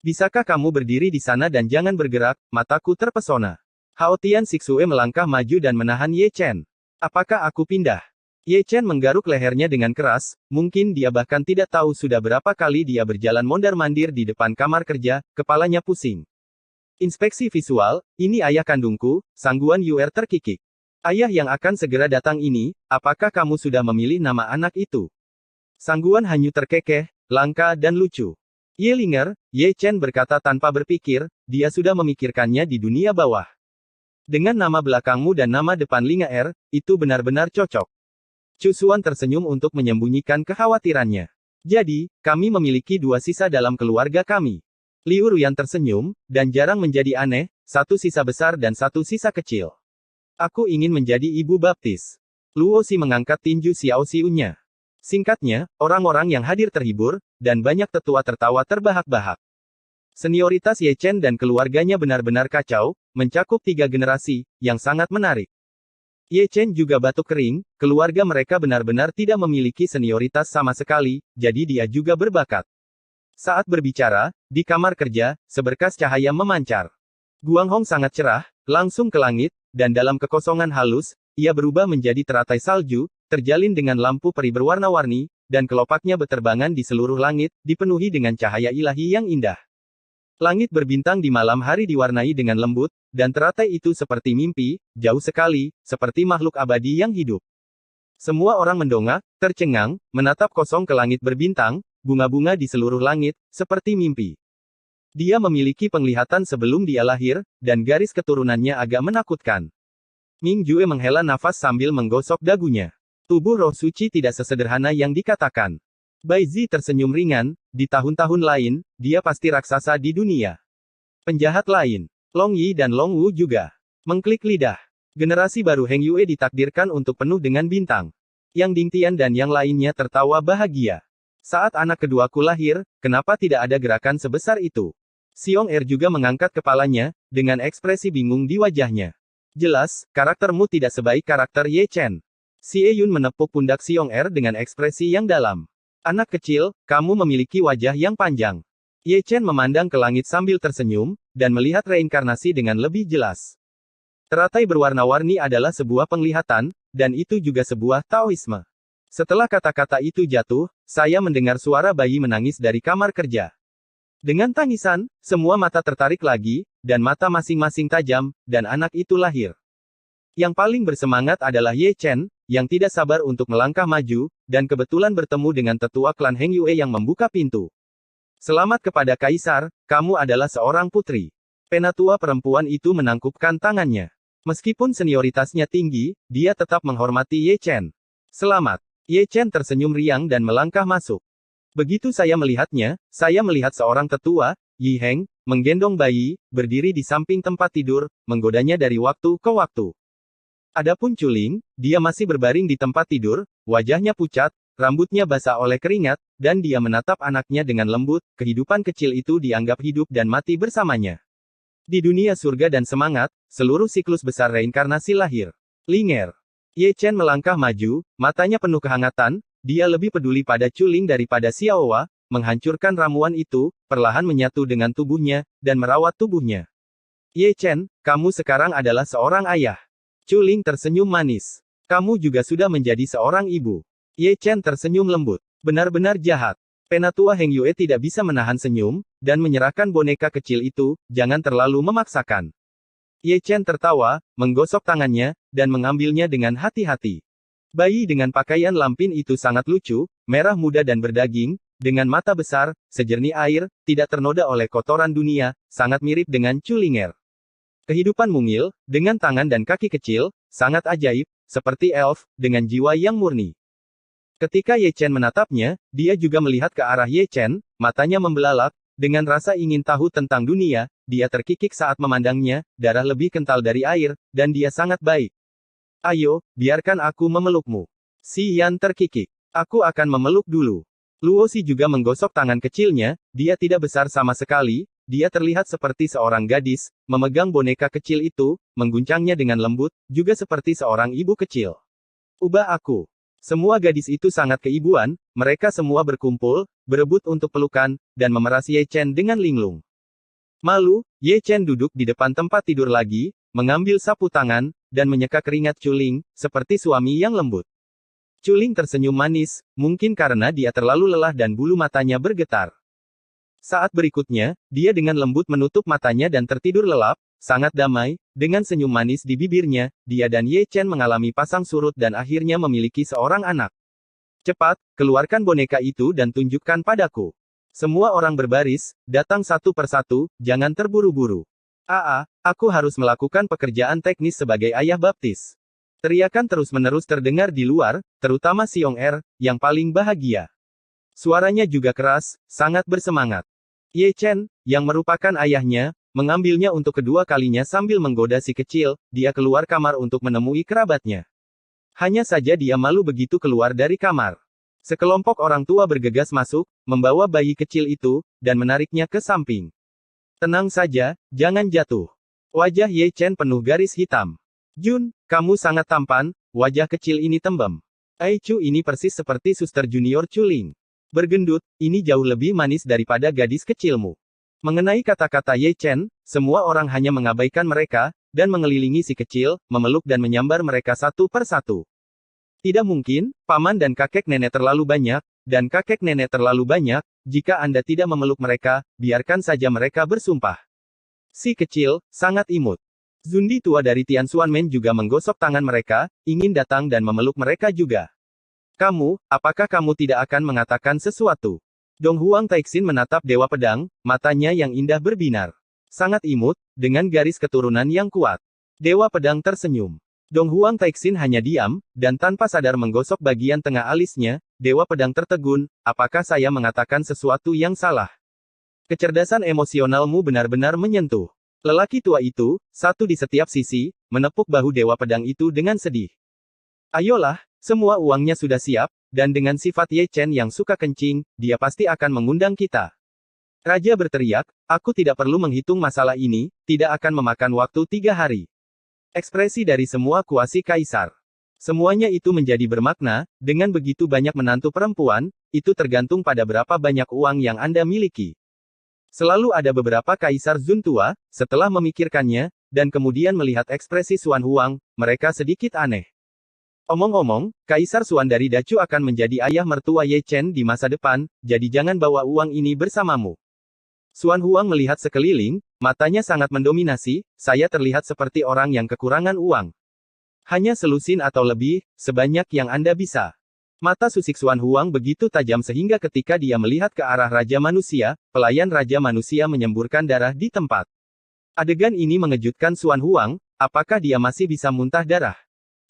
Bisakah kamu berdiri di sana dan jangan bergerak, mataku terpesona. Hao Tian Sixue melangkah maju dan menahan Ye Chen. Apakah aku pindah? Ye Chen menggaruk lehernya dengan keras, mungkin dia bahkan tidak tahu sudah berapa kali dia berjalan mondar-mandir di depan kamar kerja, kepalanya pusing. Inspeksi visual, ini ayah kandungku, Sangguan Yuer terkikik. Ayah yang akan segera datang ini, apakah kamu sudah memilih nama anak itu? Sangguan Hanyu terkekeh, langka dan lucu. Ye Linger, Ye Chen berkata tanpa berpikir, dia sudah memikirkannya di dunia bawah. Dengan nama belakangmu dan nama depan Linga R, itu benar-benar cocok. Chu Xuan tersenyum untuk menyembunyikan kekhawatirannya. Jadi, kami memiliki dua sisa dalam keluarga kami. Liu Ruyan tersenyum, dan jarang menjadi aneh, satu sisa besar dan satu sisa kecil. Aku ingin menjadi ibu baptis. Luo Xi mengangkat tinju Xiao Xiu-nya. Singkatnya, orang-orang yang hadir terhibur, dan banyak tetua tertawa terbahak-bahak. Senioritas Ye Chen dan keluarganya benar-benar kacau, mencakup 3 generasi, yang sangat menarik. Ye Chen juga batuk kering, keluarga mereka benar-benar tidak memiliki senioritas sama sekali, jadi dia juga berbakat. Saat berbicara, di kamar kerja, seberkas cahaya memancar. Guang Hong sangat cerah, langsung ke langit, dan dalam kekosongan halus, ia berubah menjadi teratai salju, terjalin dengan lampu peri berwarna-warni, dan kelopaknya beterbangan di seluruh langit, dipenuhi dengan cahaya ilahi yang indah. Langit berbintang di malam hari diwarnai dengan lembut, dan teratai itu seperti mimpi, jauh sekali, seperti makhluk abadi yang hidup. Semua orang mendongak, tercengang, menatap kosong ke langit berbintang, bunga-bunga di seluruh langit, seperti mimpi. Dia memiliki penglihatan sebelum dia lahir, dan garis keturunannya agak menakutkan. Ming Jue menghela nafas sambil menggosok dagunya. Tubuh roh suci tidak sesederhana yang dikatakan. Bai Zi tersenyum ringan, di tahun-tahun lain, dia pasti raksasa di dunia. Penjahat lain, Long Yi dan Long Wu juga. Mengklik lidah. Generasi baru Heng Yue ditakdirkan untuk penuh dengan bintang. Yang Ding Tian dan yang lainnya tertawa bahagia. Saat anak keduaku lahir, kenapa tidak ada gerakan sebesar itu? Xiong Er juga mengangkat kepalanya, dengan ekspresi bingung di wajahnya. Jelas, karaktermu tidak sebaik karakter Ye Chen. Xie Yun menepuk pundak Xiong Er dengan ekspresi yang dalam. Anak kecil, kamu memiliki wajah yang panjang. Ye Chen memandang ke langit sambil tersenyum, dan melihat reinkarnasi dengan lebih jelas. Teratai berwarna-warni adalah sebuah penglihatan, dan itu juga sebuah Taoisme. Setelah kata-kata itu jatuh, saya mendengar suara bayi menangis dari kamar kerja. Dengan tangisan, semua mata tertarik lagi, dan mata masing-masing tajam, dan anak itu lahir. Yang paling bersemangat adalah Ye Chen, yang tidak sabar untuk melangkah maju, dan kebetulan bertemu dengan tetua klan Heng Yue yang membuka pintu. Selamat kepada Kaisar, kamu adalah seorang putri. Penatua perempuan itu menangkupkan tangannya. Meskipun senioritasnya tinggi, dia tetap menghormati Ye Chen. Selamat. Ye Chen tersenyum riang dan melangkah masuk. Begitu saya melihatnya, saya melihat seorang tetua, Yi Heng, menggendong bayi, berdiri di samping tempat tidur, menggodanya dari waktu ke waktu. Adapun Chuling, dia masih berbaring di tempat tidur, wajahnya pucat, rambutnya basah oleh keringat, dan dia menatap anaknya dengan lembut. Kehidupan kecil itu dianggap hidup dan mati bersamanya. Di dunia surga dan semangat, seluruh siklus besar reinkarnasi lahir. Linger. Ye Chen melangkah maju, matanya penuh kehangatan, dia lebih peduli pada Chuling daripada Xiaowa, menghancurkan ramuan itu, perlahan menyatu dengan tubuhnya, dan merawat tubuhnya. Ye Chen, kamu sekarang adalah seorang ayah. Chuling tersenyum manis. Kamu juga sudah menjadi seorang ibu. Ye Chen tersenyum lembut. Benar-benar jahat. Penatua Heng Yue tidak bisa menahan senyum, dan menyerahkan boneka kecil itu, jangan terlalu memaksakan. Ye Chen tertawa, menggosok tangannya, dan mengambilnya dengan hati-hati. Bayi dengan pakaian lampin itu sangat lucu, merah muda dan berdaging, dengan mata besar, sejernih air, tidak ternoda oleh kotoran dunia, sangat mirip dengan Chulinger. Kehidupan mungil, dengan tangan dan kaki kecil, sangat ajaib, seperti elf, dengan jiwa yang murni. Ketika Ye Chen menatapnya, dia juga melihat ke arah Ye Chen, matanya membelalak, dengan rasa ingin tahu tentang dunia, dia terkikik saat memandangnya, darah lebih kental dari air, dan dia sangat baik. Ayo, biarkan aku memelukmu. Si Yan terkikik. Aku akan memeluk dulu. Luo Xi juga menggosok tangan kecilnya, dia tidak besar sama sekali, dia terlihat seperti seorang gadis, memegang boneka kecil itu, mengguncangnya dengan lembut, juga seperti seorang ibu kecil. Ubah aku. Semua gadis itu sangat keibuan, mereka semua berkumpul, berebut untuk pelukan, dan memeras Ye Chen dengan linglung. Malu, Ye Chen duduk di depan tempat tidur lagi, mengambil sapu tangan, dan menyeka keringat Chuling, seperti suami yang lembut. Chuling tersenyum manis, mungkin karena dia terlalu lelah dan bulu matanya bergetar. Saat berikutnya, dia dengan lembut menutup matanya dan tertidur lelap, sangat damai, dengan senyum manis di bibirnya, dia dan Ye Chen mengalami pasang surut dan akhirnya memiliki seorang anak. Cepat, keluarkan boneka itu dan tunjukkan padaku. Semua orang berbaris, datang satu persatu, jangan terburu-buru. Aku harus melakukan pekerjaan teknis sebagai ayah baptis. Teriakan terus-menerus terdengar di luar, terutama Xiong Er, yang paling bahagia. Suaranya juga keras, sangat bersemangat. Ye Chen, yang merupakan ayahnya, mengambilnya untuk kedua kalinya sambil menggoda si kecil, dia keluar kamar untuk menemui kerabatnya. Hanya saja dia malu begitu keluar dari kamar. Sekelompok orang tua bergegas masuk, membawa bayi kecil itu, dan menariknya ke samping. Tenang saja, jangan jatuh. Wajah Ye Chen penuh garis hitam. Jun, kamu sangat tampan, wajah kecil ini tembem. Aichu ini persis seperti suster junior Chuling. Bergendut, ini jauh lebih manis daripada gadis kecilmu. Mengenai kata-kata Ye Chen, semua orang hanya mengabaikan mereka, dan mengelilingi si kecil, memeluk dan menyambar mereka satu persatu. Tidak mungkin, paman dan kakek nenek terlalu banyak, dan kakek nenek terlalu banyak, jika Anda tidak memeluk mereka, biarkan saja mereka bersumpah. Si kecil, sangat imut. Zundi tua dari Tianxuanmen juga menggosok tangan mereka, ingin datang dan memeluk mereka juga. Apakah kamu tidak akan mengatakan sesuatu? Dong Huang Taixin menatap Dewa Pedang, matanya yang indah berbinar. Sangat imut, dengan garis keturunan yang kuat. Dewa Pedang tersenyum. Dong Huang Taixin hanya diam, dan tanpa sadar menggosok bagian tengah alisnya, Dewa Pedang tertegun, apakah saya mengatakan sesuatu yang salah? Kecerdasan emosionalmu benar-benar menyentuh. Lelaki tua itu, satu di setiap sisi, menepuk bahu Dewa Pedang itu dengan sedih. Ayolah, semua uangnya sudah siap, dan dengan sifat Ye Chen yang suka kencing, dia pasti akan mengundang kita. Raja berteriak, aku tidak perlu menghitung masalah ini, tidak akan memakan waktu 3 hari. Ekspresi dari semua kuasi kaisar. Semuanya itu menjadi bermakna, dengan begitu banyak menantu perempuan, itu tergantung pada berapa banyak uang yang Anda miliki. Selalu ada beberapa kaisar Zun tua, setelah memikirkannya, dan kemudian melihat ekspresi Xuan Huang, mereka sedikit aneh. Omong-omong, Kaisar Xuan dari Dacu akan menjadi ayah mertua Ye Chen di masa depan, jadi jangan bawa uang ini bersamamu. Xuan Huang melihat sekeliling, matanya sangat mendominasi, saya terlihat seperti orang yang kekurangan uang. Hanya selusin atau lebih, sebanyak yang Anda bisa. Mata susik Xuan Huang begitu tajam sehingga ketika dia melihat ke arah Raja Manusia, pelayan Raja Manusia menyemburkan darah di tempat. Adegan ini mengejutkan Xuan Huang, apakah dia masih bisa muntah darah?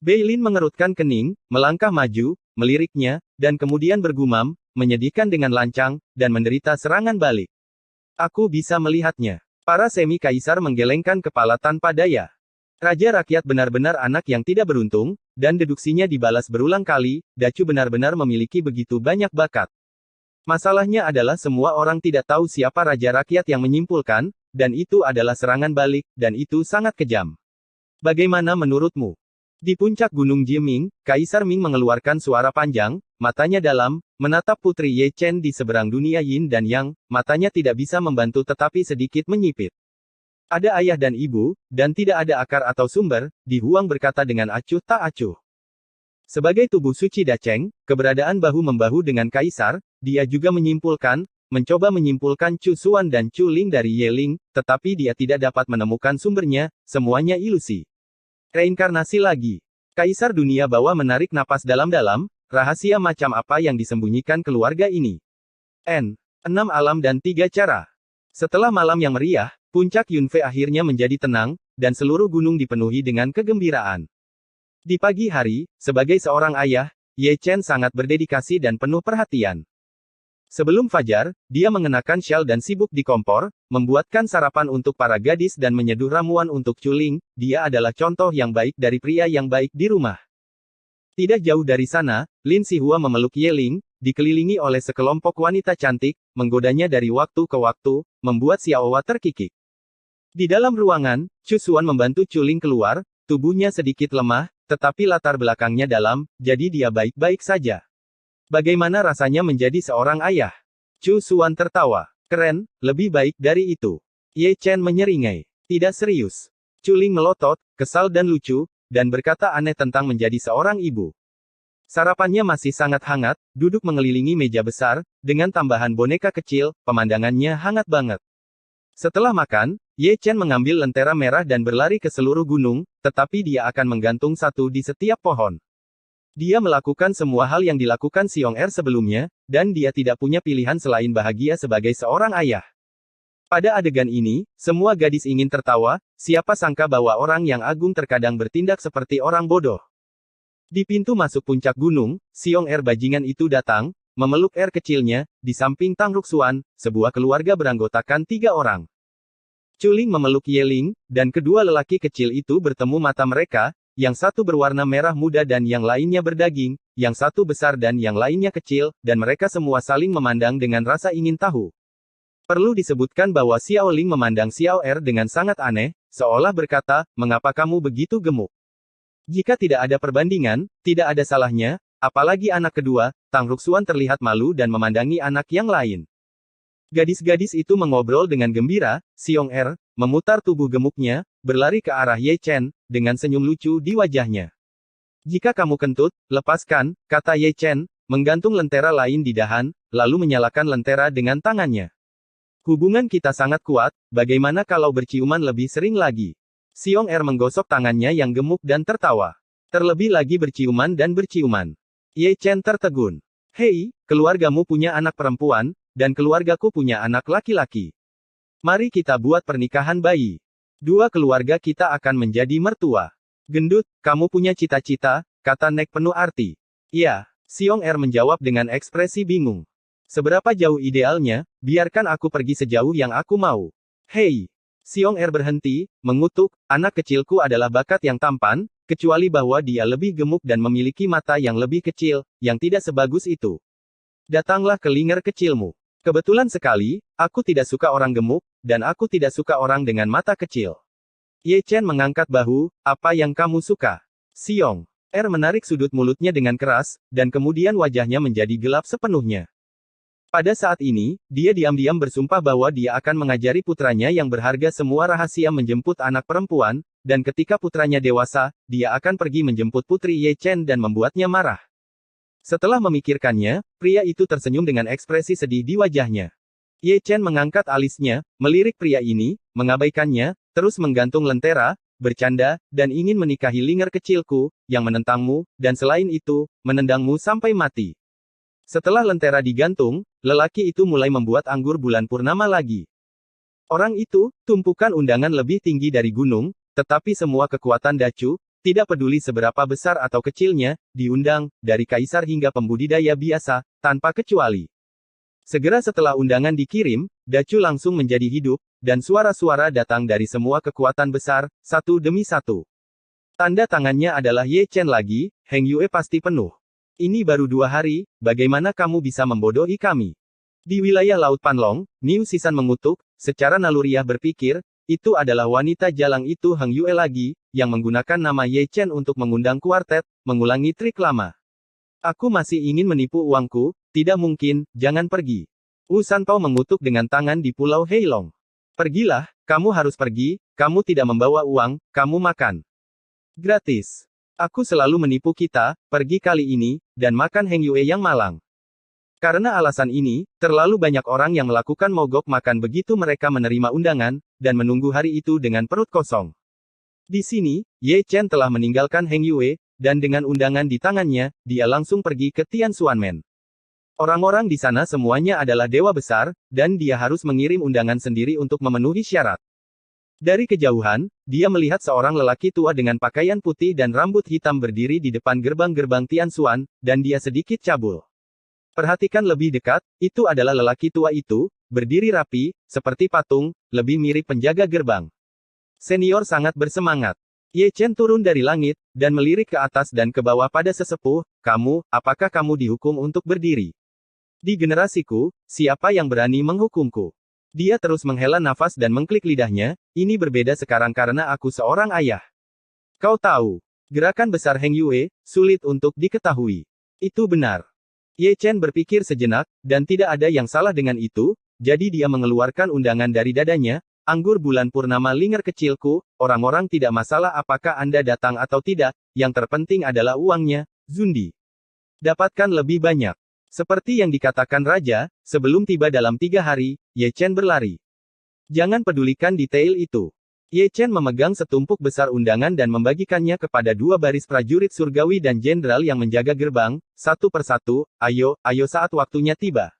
Beilin mengerutkan kening, melangkah maju, meliriknya, dan kemudian bergumam, menyedihkan dengan lancang, dan menderita serangan balik. Aku bisa melihatnya. Para semi-kaisar menggelengkan kepala tanpa daya. Raja rakyat benar-benar anak yang tidak beruntung, dan deduksinya dibalas berulang kali, Dacu benar-benar memiliki begitu banyak bakat. Masalahnya adalah semua orang tidak tahu siapa raja rakyat yang menyimpulkan, dan itu adalah serangan balik, dan itu sangat kejam. Bagaimana menurutmu? Di puncak Gunung Jiming, Kaisar Ming mengeluarkan suara panjang, matanya dalam, menatap Putri Ye Chen di seberang dunia Yin dan Yang, matanya tidak bisa membantu tetapi sedikit menyipit. Ada ayah dan ibu, dan tidak ada akar atau sumber, Di Huang berkata dengan acuh tak acuh. Sebagai tubuh suci Dacheng, keberadaan bahu-membahu dengan Kaisar, dia juga mencoba menyimpulkan Chu Xuan dan Chu Ling dari Ye Ling, tetapi dia tidak dapat menemukan sumbernya, semuanya ilusi. Reinkarnasi lagi. Kaisar dunia bawah menarik napas dalam-dalam, rahasia macam apa yang disembunyikan keluarga ini? 6 alam dan 3 cara. Setelah malam yang meriah, puncak Yunfei akhirnya menjadi tenang, dan seluruh gunung dipenuhi dengan kegembiraan. Di pagi hari, sebagai seorang ayah, Ye Chen sangat berdedikasi dan penuh perhatian. Sebelum fajar, dia mengenakan syal dan sibuk di kompor, membuatkan sarapan untuk para gadis dan menyeduh ramuan untuk Chu Ling. Dia adalah contoh yang baik dari pria yang baik di rumah. Tidak jauh dari sana, Lin Sihua memeluk Ye Ling, dikelilingi oleh sekelompok wanita cantik, menggodanya dari waktu ke waktu, membuat Xiaowa terkikik. Di dalam ruangan, Chu Xuan membantu Chu Ling keluar, tubuhnya sedikit lemah, tetapi latar belakangnya dalam, jadi dia baik-baik saja. Bagaimana rasanya menjadi seorang ayah? Chu Xuan tertawa. Keren, lebih baik dari itu. Ye Chen menyeringai. Tidak serius. Chu Ling melotot, kesal dan lucu, dan berkata aneh tentang menjadi seorang ibu. Sarapannya masih sangat hangat, duduk mengelilingi meja besar, dengan tambahan boneka kecil, pemandangannya hangat banget. Setelah makan, Ye Chen mengambil lentera merah dan berlari ke seluruh gunung, tetapi dia akan menggantung satu di setiap pohon. Dia melakukan semua hal yang dilakukan Xiong Er sebelumnya, dan dia tidak punya pilihan selain bahagia sebagai seorang ayah. Pada adegan ini, semua gadis ingin tertawa, siapa sangka bahwa orang yang agung terkadang bertindak seperti orang bodoh. Di pintu masuk puncak gunung, Xiong Er bajingan itu datang, memeluk Er kecilnya, di samping Tang Ruxuan, sebuah keluarga beranggotakan 3 orang. Chu Ling memeluk Ye Ling, dan kedua lelaki kecil itu bertemu mata mereka, yang satu berwarna merah muda dan yang lainnya berdaging, yang satu besar dan yang lainnya kecil, dan mereka semua saling memandang dengan rasa ingin tahu. Perlu disebutkan bahwa Xiao Ling memandang Xiao Er dengan sangat aneh, seolah berkata, mengapa kamu begitu gemuk? Jika tidak ada perbandingan, tidak ada salahnya, apalagi anak kedua, Tang Ruxuan terlihat malu dan memandangi anak yang lain. Gadis-gadis itu mengobrol dengan gembira, Xiong Er, memutar tubuh gemuknya, berlari ke arah Ye Chen, dengan senyum lucu di wajahnya. Jika kamu kentut, lepaskan, kata Ye Chen, menggantung lentera lain di dahan, lalu menyalakan lentera dengan tangannya. Hubungan kita sangat kuat, bagaimana kalau berciuman lebih sering lagi? Xiong Er menggosok tangannya yang gemuk dan tertawa. Terlebih lagi berciuman dan berciuman. Ye Chen tertegun. Hei, keluargamu punya anak perempuan, dan keluargaku punya anak laki-laki. Mari kita buat pernikahan bayi. Dua keluarga kita akan menjadi mertua. Gendut, kamu punya cita-cita, kata Nek penuh arti. Iya, Xiong Er menjawab dengan ekspresi bingung. Seberapa jauh idealnya, biarkan aku pergi sejauh yang aku mau. Hei! Xiong Er berhenti, mengutuk, anak kecilku adalah bakat yang tampan, kecuali bahwa dia lebih gemuk dan memiliki mata yang lebih kecil, yang tidak sebagus itu. Datanglah ke Linger kecilmu. Kebetulan sekali, aku tidak suka orang gemuk, dan aku tidak suka orang dengan mata kecil. Ye Chen mengangkat bahu, apa yang kamu suka? Xiong Er menarik sudut mulutnya dengan keras, dan kemudian wajahnya menjadi gelap sepenuhnya. Pada saat ini, dia diam-diam bersumpah bahwa dia akan mengajari putranya yang berharga semua rahasia menjemput anak perempuan, dan ketika putranya dewasa, dia akan pergi menjemput putri Ye Chen dan membuatnya marah. Setelah memikirkannya, pria itu tersenyum dengan ekspresi sedih di wajahnya. Ye Chen mengangkat alisnya, melirik pria ini, mengabaikannya, terus menggantung lentera, bercanda, dan ingin menikahi Linger kecilku, yang menentangmu, dan selain itu, menendangmu sampai mati. Setelah lentera digantung, lelaki itu mulai membuat anggur bulan purnama lagi. Orang itu, tumpukan undangan lebih tinggi dari gunung, tetapi semua kekuatan Dacu, tidak peduli seberapa besar atau kecilnya, diundang, dari kaisar hingga pembudidaya biasa, tanpa kecuali. Segera setelah undangan dikirim, Dacu langsung menjadi hidup, dan suara-suara datang dari semua kekuatan besar, satu demi satu. Tanda tangannya adalah Ye Chen lagi, Heng Yue pasti penuh. Ini baru 2 hari, bagaimana kamu bisa membodohi kami? Di wilayah Laut Panlong, Niu Sisan mengutuk, secara naluriah berpikir, itu adalah wanita jalang itu Heng Yue lagi, yang menggunakan nama Ye Chen untuk mengundang kuartet, mengulangi trik lama. Aku masih ingin menipu uangku, tidak mungkin, jangan pergi. Wu Sanpao mengutuk dengan tangan di Pulau Heilong. Pergilah, kamu harus pergi, kamu tidak membawa uang, kamu makan gratis. Aku selalu menipu kita, pergi kali ini, dan makan Heng Yue yang malang. Karena alasan ini, terlalu banyak orang yang melakukan mogok makan begitu mereka menerima undangan, dan menunggu hari itu dengan perut kosong. Di sini, Ye Chen telah meninggalkan Heng Yue, dan dengan undangan di tangannya, dia langsung pergi ke Tianxuanmen. Orang-orang di sana semuanya adalah dewa besar, dan dia harus mengirim undangan sendiri untuk memenuhi syarat. Dari kejauhan, dia melihat seorang lelaki tua dengan pakaian putih dan rambut hitam berdiri di depan gerbang-gerbang Tianxuan, dan dia sedikit cabul. Perhatikan lebih dekat, itu adalah lelaki tua itu, berdiri rapi, seperti patung, lebih mirip penjaga gerbang. Senior sangat bersemangat. Ye Chen turun dari langit, dan melirik ke atas dan ke bawah pada sesepuh, apakah kamu dihukum untuk berdiri? Di generasiku, siapa yang berani menghukumku? Dia terus menghela nafas dan mengklik lidahnya, ini berbeda sekarang karena aku seorang ayah. Kau tahu, gerakan besar Heng Yue, sulit untuk diketahui. Itu benar. Ye Chen berpikir sejenak, dan tidak ada yang salah dengan itu, jadi dia mengeluarkan undangan dari dadanya, anggur bulan purnama linger kecilku, orang-orang tidak masalah apakah Anda datang atau tidak, yang terpenting adalah uangnya, Zundi. Dapatkan lebih banyak. Seperti yang dikatakan Raja, sebelum tiba dalam 3 hari, Ye Chen berlari. Jangan pedulikan detail itu. Ye Chen memegang setumpuk besar undangan dan membagikannya kepada 2 baris prajurit surgawi dan jenderal yang menjaga gerbang, satu persatu, ayo saat waktunya tiba.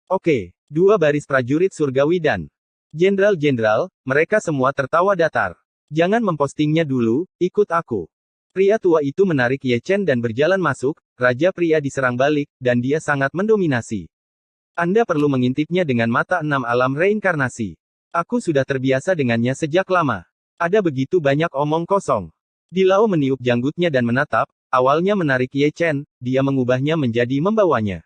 Oke, 2 baris prajurit surgawi dan jenderal-jenderal, mereka semua tertawa datar. Jangan mempostingnya dulu, ikut aku. Pria tua itu menarik Ye Chen dan berjalan masuk, Raja pria diserang balik, dan dia sangat mendominasi. Anda perlu mengintipnya dengan mata 6 alam reinkarnasi. Aku sudah terbiasa dengannya sejak lama. Ada begitu banyak omong kosong. Dilao meniup janggutnya dan menatap, awalnya menarik Ye Chen, dia mengubahnya menjadi membawanya.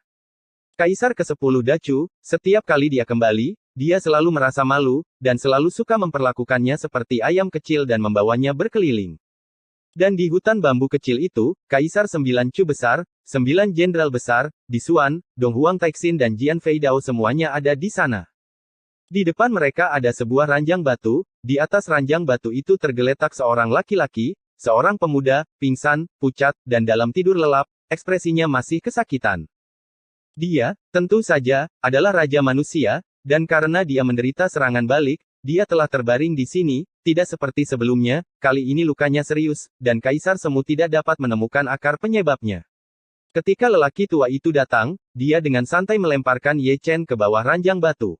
Kaisar ke-10 Dacu, setiap kali dia kembali, dia selalu merasa malu, dan selalu suka memperlakukannya seperti ayam kecil dan membawanya berkeliling. Dan di hutan bambu kecil itu, Kaisar 9 Chu besar, 9 jenderal besar, Disuan, Dong Huang Taixin dan Jian Feidao semuanya ada di sana. Di depan mereka ada sebuah ranjang batu, di atas ranjang batu itu tergeletak seorang laki-laki, seorang pemuda, pingsan, pucat, dan dalam tidur lelap, ekspresinya masih kesakitan. Dia, tentu saja, adalah Raja Manusia, dan karena dia menderita serangan balik, dia telah terbaring di sini, tidak seperti sebelumnya, kali ini lukanya serius, dan Kaisar Semu tidak dapat menemukan akar penyebabnya. Ketika lelaki tua itu datang, dia dengan santai melemparkan Ye Chen ke bawah ranjang batu.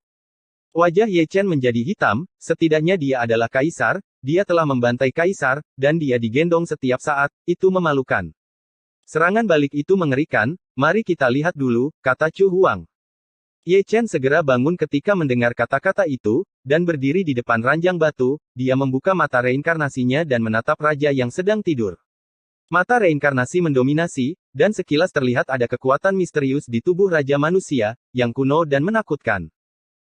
Wajah Ye Chen menjadi hitam, setidaknya dia adalah Kaisar, dia telah membantai Kaisar, dan dia digendong setiap saat, itu memalukan. Serangan balik itu mengerikan, mari kita lihat dulu, kata Chu Huang. Ye Chen segera bangun ketika mendengar kata-kata itu, dan berdiri di depan ranjang batu, dia membuka mata reinkarnasinya dan menatap raja yang sedang tidur. Mata reinkarnasi mendominasi, dan sekilas terlihat ada kekuatan misterius di tubuh Raja Manusia, yang kuno dan menakutkan.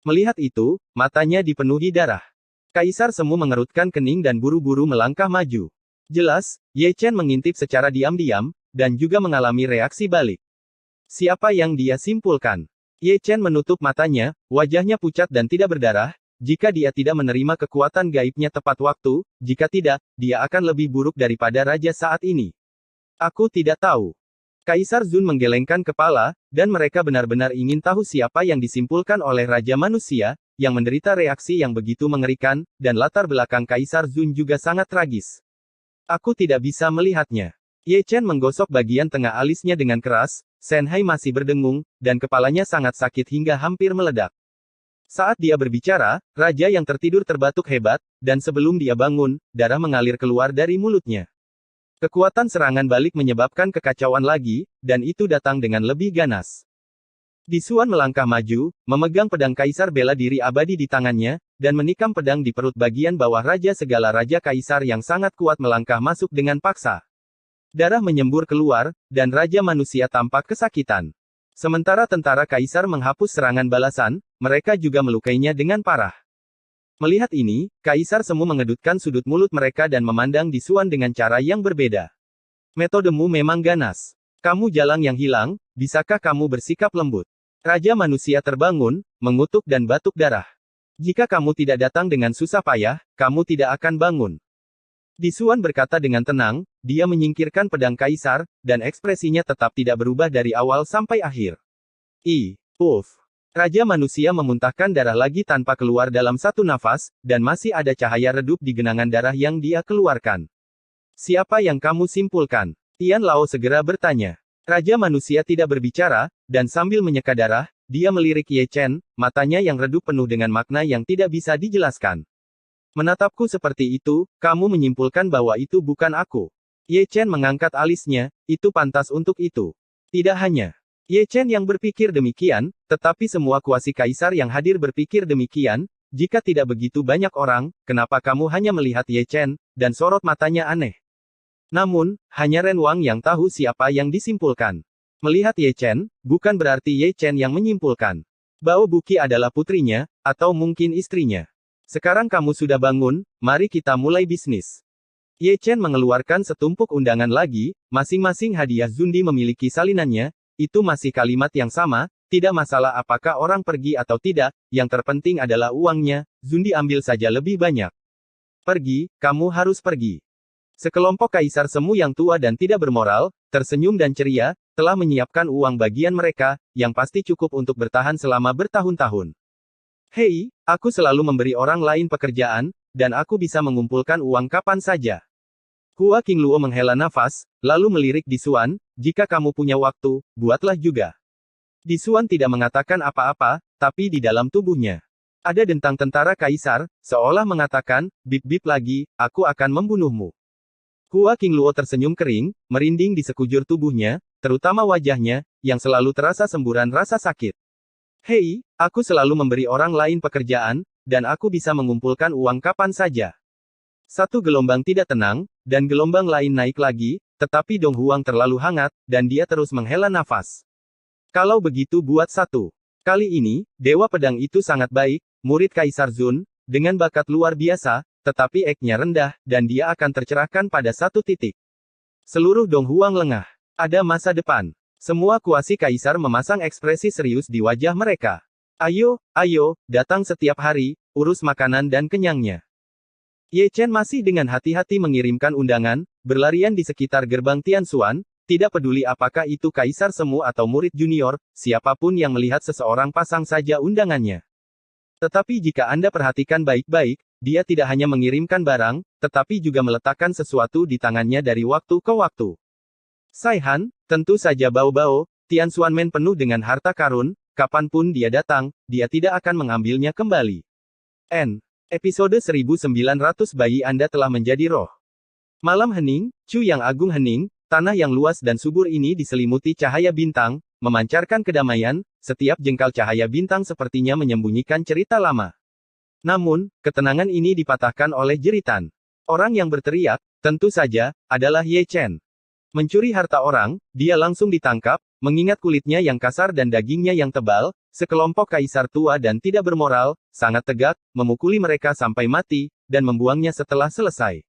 Melihat itu, matanya dipenuhi darah. Kaisar Semu mengerutkan kening dan buru-buru melangkah maju. Jelas, Ye Chen mengintip secara diam-diam, dan juga mengalami reaksi balik. Siapa yang dia simpulkan? Ye Chen menutup matanya, wajahnya pucat dan tidak berdarah, jika dia tidak menerima kekuatan gaibnya tepat waktu, jika tidak, dia akan lebih buruk daripada raja saat ini. Aku tidak tahu. Kaisar Zun menggelengkan kepala, dan mereka benar-benar ingin tahu siapa yang disimpulkan oleh Raja Manusia, yang menderita reaksi yang begitu mengerikan, dan latar belakang Kaisar Zun juga sangat tragis. Aku tidak bisa melihatnya. Ye Chen menggosok bagian tengah alisnya dengan keras, Shen Hai masih berdengung, dan kepalanya sangat sakit hingga hampir meledak. Saat dia berbicara, raja yang tertidur terbatuk hebat, dan sebelum dia bangun, darah mengalir keluar dari mulutnya. Kekuatan serangan balik menyebabkan kekacauan lagi, dan itu datang dengan lebih ganas. Disuan melangkah maju, memegang pedang kaisar bela diri abadi di tangannya, dan menikam pedang di perut bagian bawah raja segala raja kaisar yang sangat kuat melangkah masuk dengan paksa. Darah menyembur keluar, dan raja manusia tampak kesakitan. Sementara tentara kaisar menghapus serangan balasan, mereka juga melukainya dengan parah. Melihat ini, kaisar semu mengedutkan sudut mulut mereka dan memandang Di Xuan dengan cara yang berbeda. Metodemu memang ganas. Kamu jalang yang hilang, bisakah kamu bersikap lembut? Raja manusia terbangun, mengutuk dan batuk darah. Jika kamu tidak datang dengan susah payah, kamu tidak akan bangun. Di Xuan berkata dengan tenang, dia menyingkirkan pedang kaisar, dan ekspresinya tetap tidak berubah dari awal sampai akhir. Raja manusia memuntahkan darah lagi tanpa keluar dalam satu nafas, dan masih ada cahaya redup di genangan darah yang dia keluarkan. Siapa yang kamu simpulkan? Tian Lao segera bertanya. Raja manusia tidak berbicara, dan sambil menyeka darah, dia melirik Ye Chen, matanya yang redup penuh dengan makna yang tidak bisa dijelaskan. Menatapku seperti itu, kamu menyimpulkan bahwa itu bukan aku. Ye Chen mengangkat alisnya, itu pantas untuk itu. Tidak hanya Ye Chen yang berpikir demikian, tetapi semua kuasi kaisar yang hadir berpikir demikian. Jika tidak begitu banyak orang, kenapa kamu hanya melihat Ye Chen, dan sorot matanya aneh? Namun, hanya Ren Wang yang tahu siapa yang disimpulkan. Melihat Ye Chen, bukan berarti Ye Chen yang menyimpulkan. Bao Buqi adalah putrinya, atau mungkin istrinya. Sekarang kamu sudah bangun, mari kita mulai bisnis. Ye Chen mengeluarkan setumpuk undangan lagi, masing-masing hadiah Zundi memiliki salinannya, itu masih kalimat yang sama, tidak masalah apakah orang pergi atau tidak, yang terpenting adalah uangnya, Zundi ambil saja lebih banyak. Pergi, kamu harus pergi. Sekelompok kaisar semu yang tua dan tidak bermoral, tersenyum dan ceria, telah menyiapkan uang bagian mereka, yang pasti cukup untuk bertahan selama bertahun-tahun. Hei, aku selalu memberi orang lain pekerjaan, dan aku bisa mengumpulkan uang kapan saja. Hua Qingluo menghela nafas, lalu melirik Di Xuan, jika kamu punya waktu, buatlah juga. Di Xuan tidak mengatakan apa-apa, tapi di dalam tubuhnya ada dentang tentara kaisar, seolah mengatakan, bip-bip lagi, aku akan membunuhmu. Hua Qingluo tersenyum kering, merinding di sekujur tubuhnya, terutama wajahnya, yang selalu terasa semburan rasa sakit. Hei, aku selalu memberi orang lain pekerjaan, dan aku bisa mengumpulkan uang kapan saja. Satu gelombang tidak tenang, dan gelombang lain naik lagi, tetapi Dong Huang terlalu hangat, dan dia terus menghela nafas. Kalau begitu buat satu. Kali ini, Dewa Pedang itu sangat baik, murid Kaisar Zun, dengan bakat luar biasa, tetapi EQ-nya rendah, dan dia akan tercerahkan pada satu titik. Seluruh Dong Huang lengah. Ada masa depan. Semua kuasi kaisar memasang ekspresi serius di wajah mereka. Ayo, datang setiap hari, urus makanan dan kenyangnya. Ye Chen masih dengan hati-hati mengirimkan undangan, berlarian di sekitar gerbang Tianxuan, tidak peduli apakah itu kaisar semu atau murid junior, siapapun yang melihat seseorang pasang saja undangannya. Tetapi jika Anda perhatikan baik-baik, dia tidak hanya mengirimkan barang, tetapi juga meletakkan sesuatu di tangannya dari waktu ke waktu. Saihan, tentu saja Bao-Bao, Tianxuanmen penuh dengan harta karun, kapanpun dia datang, dia tidak akan mengambilnya kembali. Episode 1900 Bayi Anda telah menjadi roh. Malam hening, Chu yang agung hening, tanah yang luas dan subur ini diselimuti cahaya bintang, memancarkan kedamaian, setiap jengkal cahaya bintang sepertinya menyembunyikan cerita lama. Namun, ketenangan ini dipatahkan oleh jeritan. Orang yang berteriak, tentu saja, adalah Ye Chen. Mencuri harta orang, dia langsung ditangkap, mengingat kulitnya yang kasar dan dagingnya yang tebal, sekelompok kaisar tua dan tidak bermoral, sangat tegak, memukuli mereka sampai mati, dan membuangnya setelah selesai.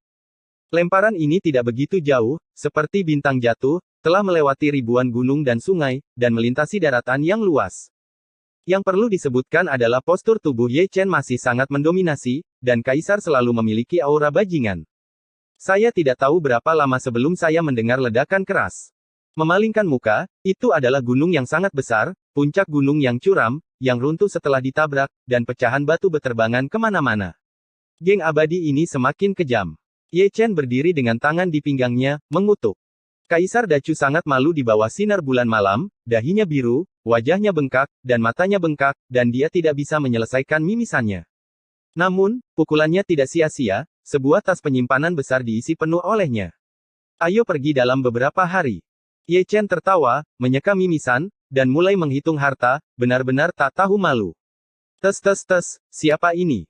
Lemparan ini tidak begitu jauh, seperti bintang jatuh, telah melewati ribuan gunung dan sungai, dan melintasi daratan yang luas. Yang perlu disebutkan adalah postur tubuh Ye Chen masih sangat mendominasi, dan kaisar selalu memiliki aura bajingan. Saya tidak tahu berapa lama sebelum saya mendengar ledakan keras. Memalingkan muka, itu adalah gunung yang sangat besar, puncak gunung yang curam, yang runtuh setelah ditabrak, dan pecahan batu beterbangan kemana-mana. Geng abadi ini semakin kejam. Ye Chen berdiri dengan tangan di pinggangnya, mengutuk. Kaisar Dacu sangat malu di bawah sinar bulan malam, dahinya biru, wajahnya bengkak, dan matanya bengkak, dan dia tidak bisa menyelesaikan mimisannya. Namun, pukulannya tidak sia-sia, sebuah tas penyimpanan besar diisi penuh olehnya. Ayo pergi dalam beberapa hari. Ye Chen tertawa, menyeka mimisan, dan mulai menghitung harta, benar-benar tak tahu malu. Tes, siapa ini?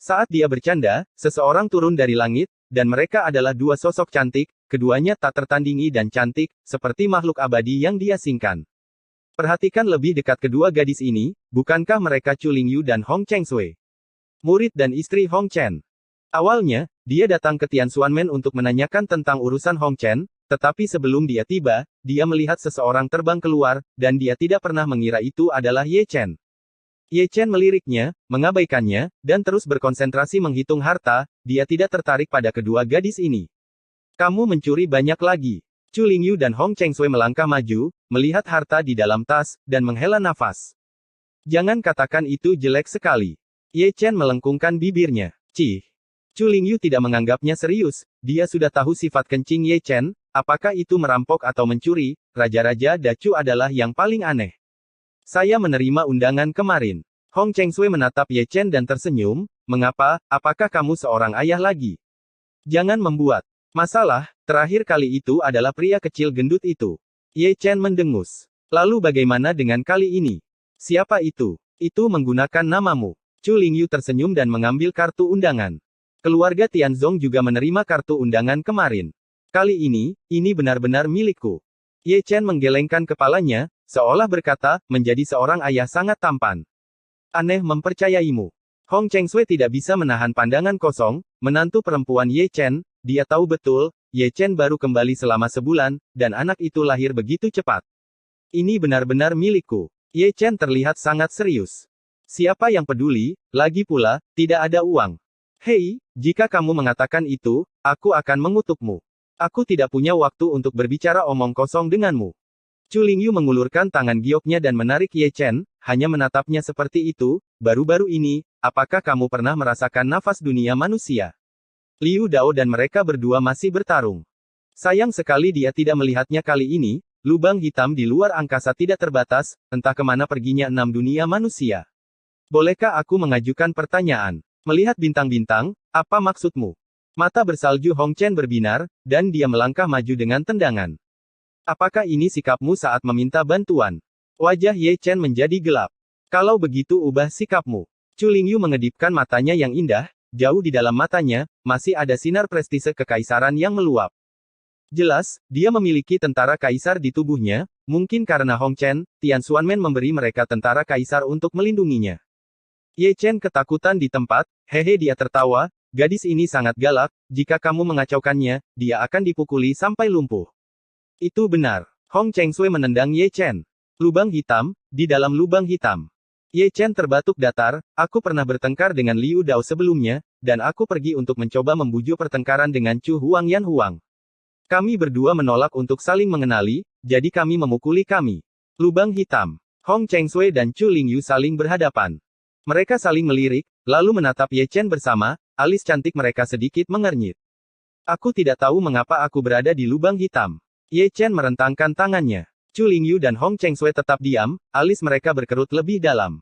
Saat dia bercanda, seseorang turun dari langit, dan mereka adalah dua sosok cantik, keduanya tak tertandingi dan cantik, seperti makhluk abadi yang diasingkan. Perhatikan lebih dekat kedua gadis ini, bukankah mereka Chu Lingyu dan Hong Chengsui? Murid dan istri Hong Chen. Awalnya, dia datang ke Tianxuanmen untuk menanyakan tentang urusan Hong Chen, tetapi sebelum dia tiba, dia melihat seseorang terbang keluar, dan dia tidak pernah mengira itu adalah Ye Chen. Ye Chen meliriknya, mengabaikannya, dan terus berkonsentrasi menghitung harta, dia tidak tertarik pada kedua gadis ini. Kamu mencuri banyak lagi. Chu Lingyu dan Hong Chengsui melangkah maju, melihat harta di dalam tas, dan menghela nafas. Jangan katakan itu jelek sekali. Ye Chen melengkungkan bibirnya. Cih. Chu Lingyu tidak menganggapnya serius, dia sudah tahu sifat kencing Ye Chen, apakah itu merampok atau mencuri, Raja-Raja Dacu adalah yang paling aneh. Saya menerima undangan kemarin. Hong Chengsui menatap Ye Chen dan tersenyum, mengapa, apakah kamu seorang ayah lagi? Jangan membuat masalah, terakhir kali itu adalah pria kecil gendut itu. Ye Chen mendengus. Lalu bagaimana dengan kali ini? Siapa itu? Itu menggunakan namamu. Chu Lingyu tersenyum dan mengambil kartu undangan. Keluarga Tianzong juga menerima kartu undangan kemarin. Kali ini benar-benar milikku. Ye Chen menggelengkan kepalanya, seolah berkata, menjadi seorang ayah sangat tampan. Aneh mempercayaimu. Hong Chengsui tidak bisa menahan pandangan kosong, menantu perempuan Ye Chen, dia tahu betul, Ye Chen baru kembali selama sebulan, dan anak itu lahir begitu cepat. Ini benar-benar milikku. Ye Chen terlihat sangat serius. Siapa yang peduli, lagi pula, tidak ada uang. Hei, jika kamu mengatakan itu, aku akan mengutukmu. Aku tidak punya waktu untuk berbicara omong kosong denganmu. Chu Lingyu mengulurkan tangan gioknya dan menarik Ye Chen, hanya menatapnya seperti itu, baru-baru ini, apakah kamu pernah merasakan nafas dunia manusia? Liu Dao dan mereka berdua masih bertarung. Sayang sekali dia tidak melihatnya kali ini, lubang hitam di luar angkasa tidak terbatas, entah kemana perginya 6 dunia manusia. Bolehkah aku mengajukan pertanyaan? Melihat bintang-bintang, apa maksudmu? Mata bersalju Hong Chen berbinar, dan dia melangkah maju dengan tendangan. Apakah ini sikapmu saat meminta bantuan? Wajah Ye Chen menjadi gelap. Kalau begitu ubah sikapmu. Chu Lingyu mengedipkan matanya yang indah, jauh di dalam matanya, masih ada sinar prestise kekaisaran yang meluap. Jelas, dia memiliki tentara kaisar di tubuhnya, mungkin karena Hong Chen, Tianxuanmen memberi mereka tentara kaisar untuk melindunginya. Ye Chen ketakutan di tempat, hehe dia tertawa, gadis ini sangat galak, jika kamu mengacaukannya, dia akan dipukuli sampai lumpuh. Itu benar. Hong Chengsui menendang Ye Chen. Lubang hitam, di dalam lubang hitam. Ye Chen terbatuk datar, aku pernah bertengkar dengan Liu Dao sebelumnya, dan aku pergi untuk mencoba membujuk pertengkaran dengan Chu Huang Yan Huang. Kami berdua menolak untuk saling mengenali, jadi kami memukuli kami. Lubang hitam. Hong Chengsui dan Chu Lingyu saling berhadapan. Mereka saling melirik, lalu menatap Ye Chen bersama, alis cantik mereka sedikit mengernyit. Aku tidak tahu mengapa aku berada di lubang hitam. Ye Chen merentangkan tangannya. Chu Lingyu dan Hong Chengsui tetap diam, alis mereka berkerut lebih dalam.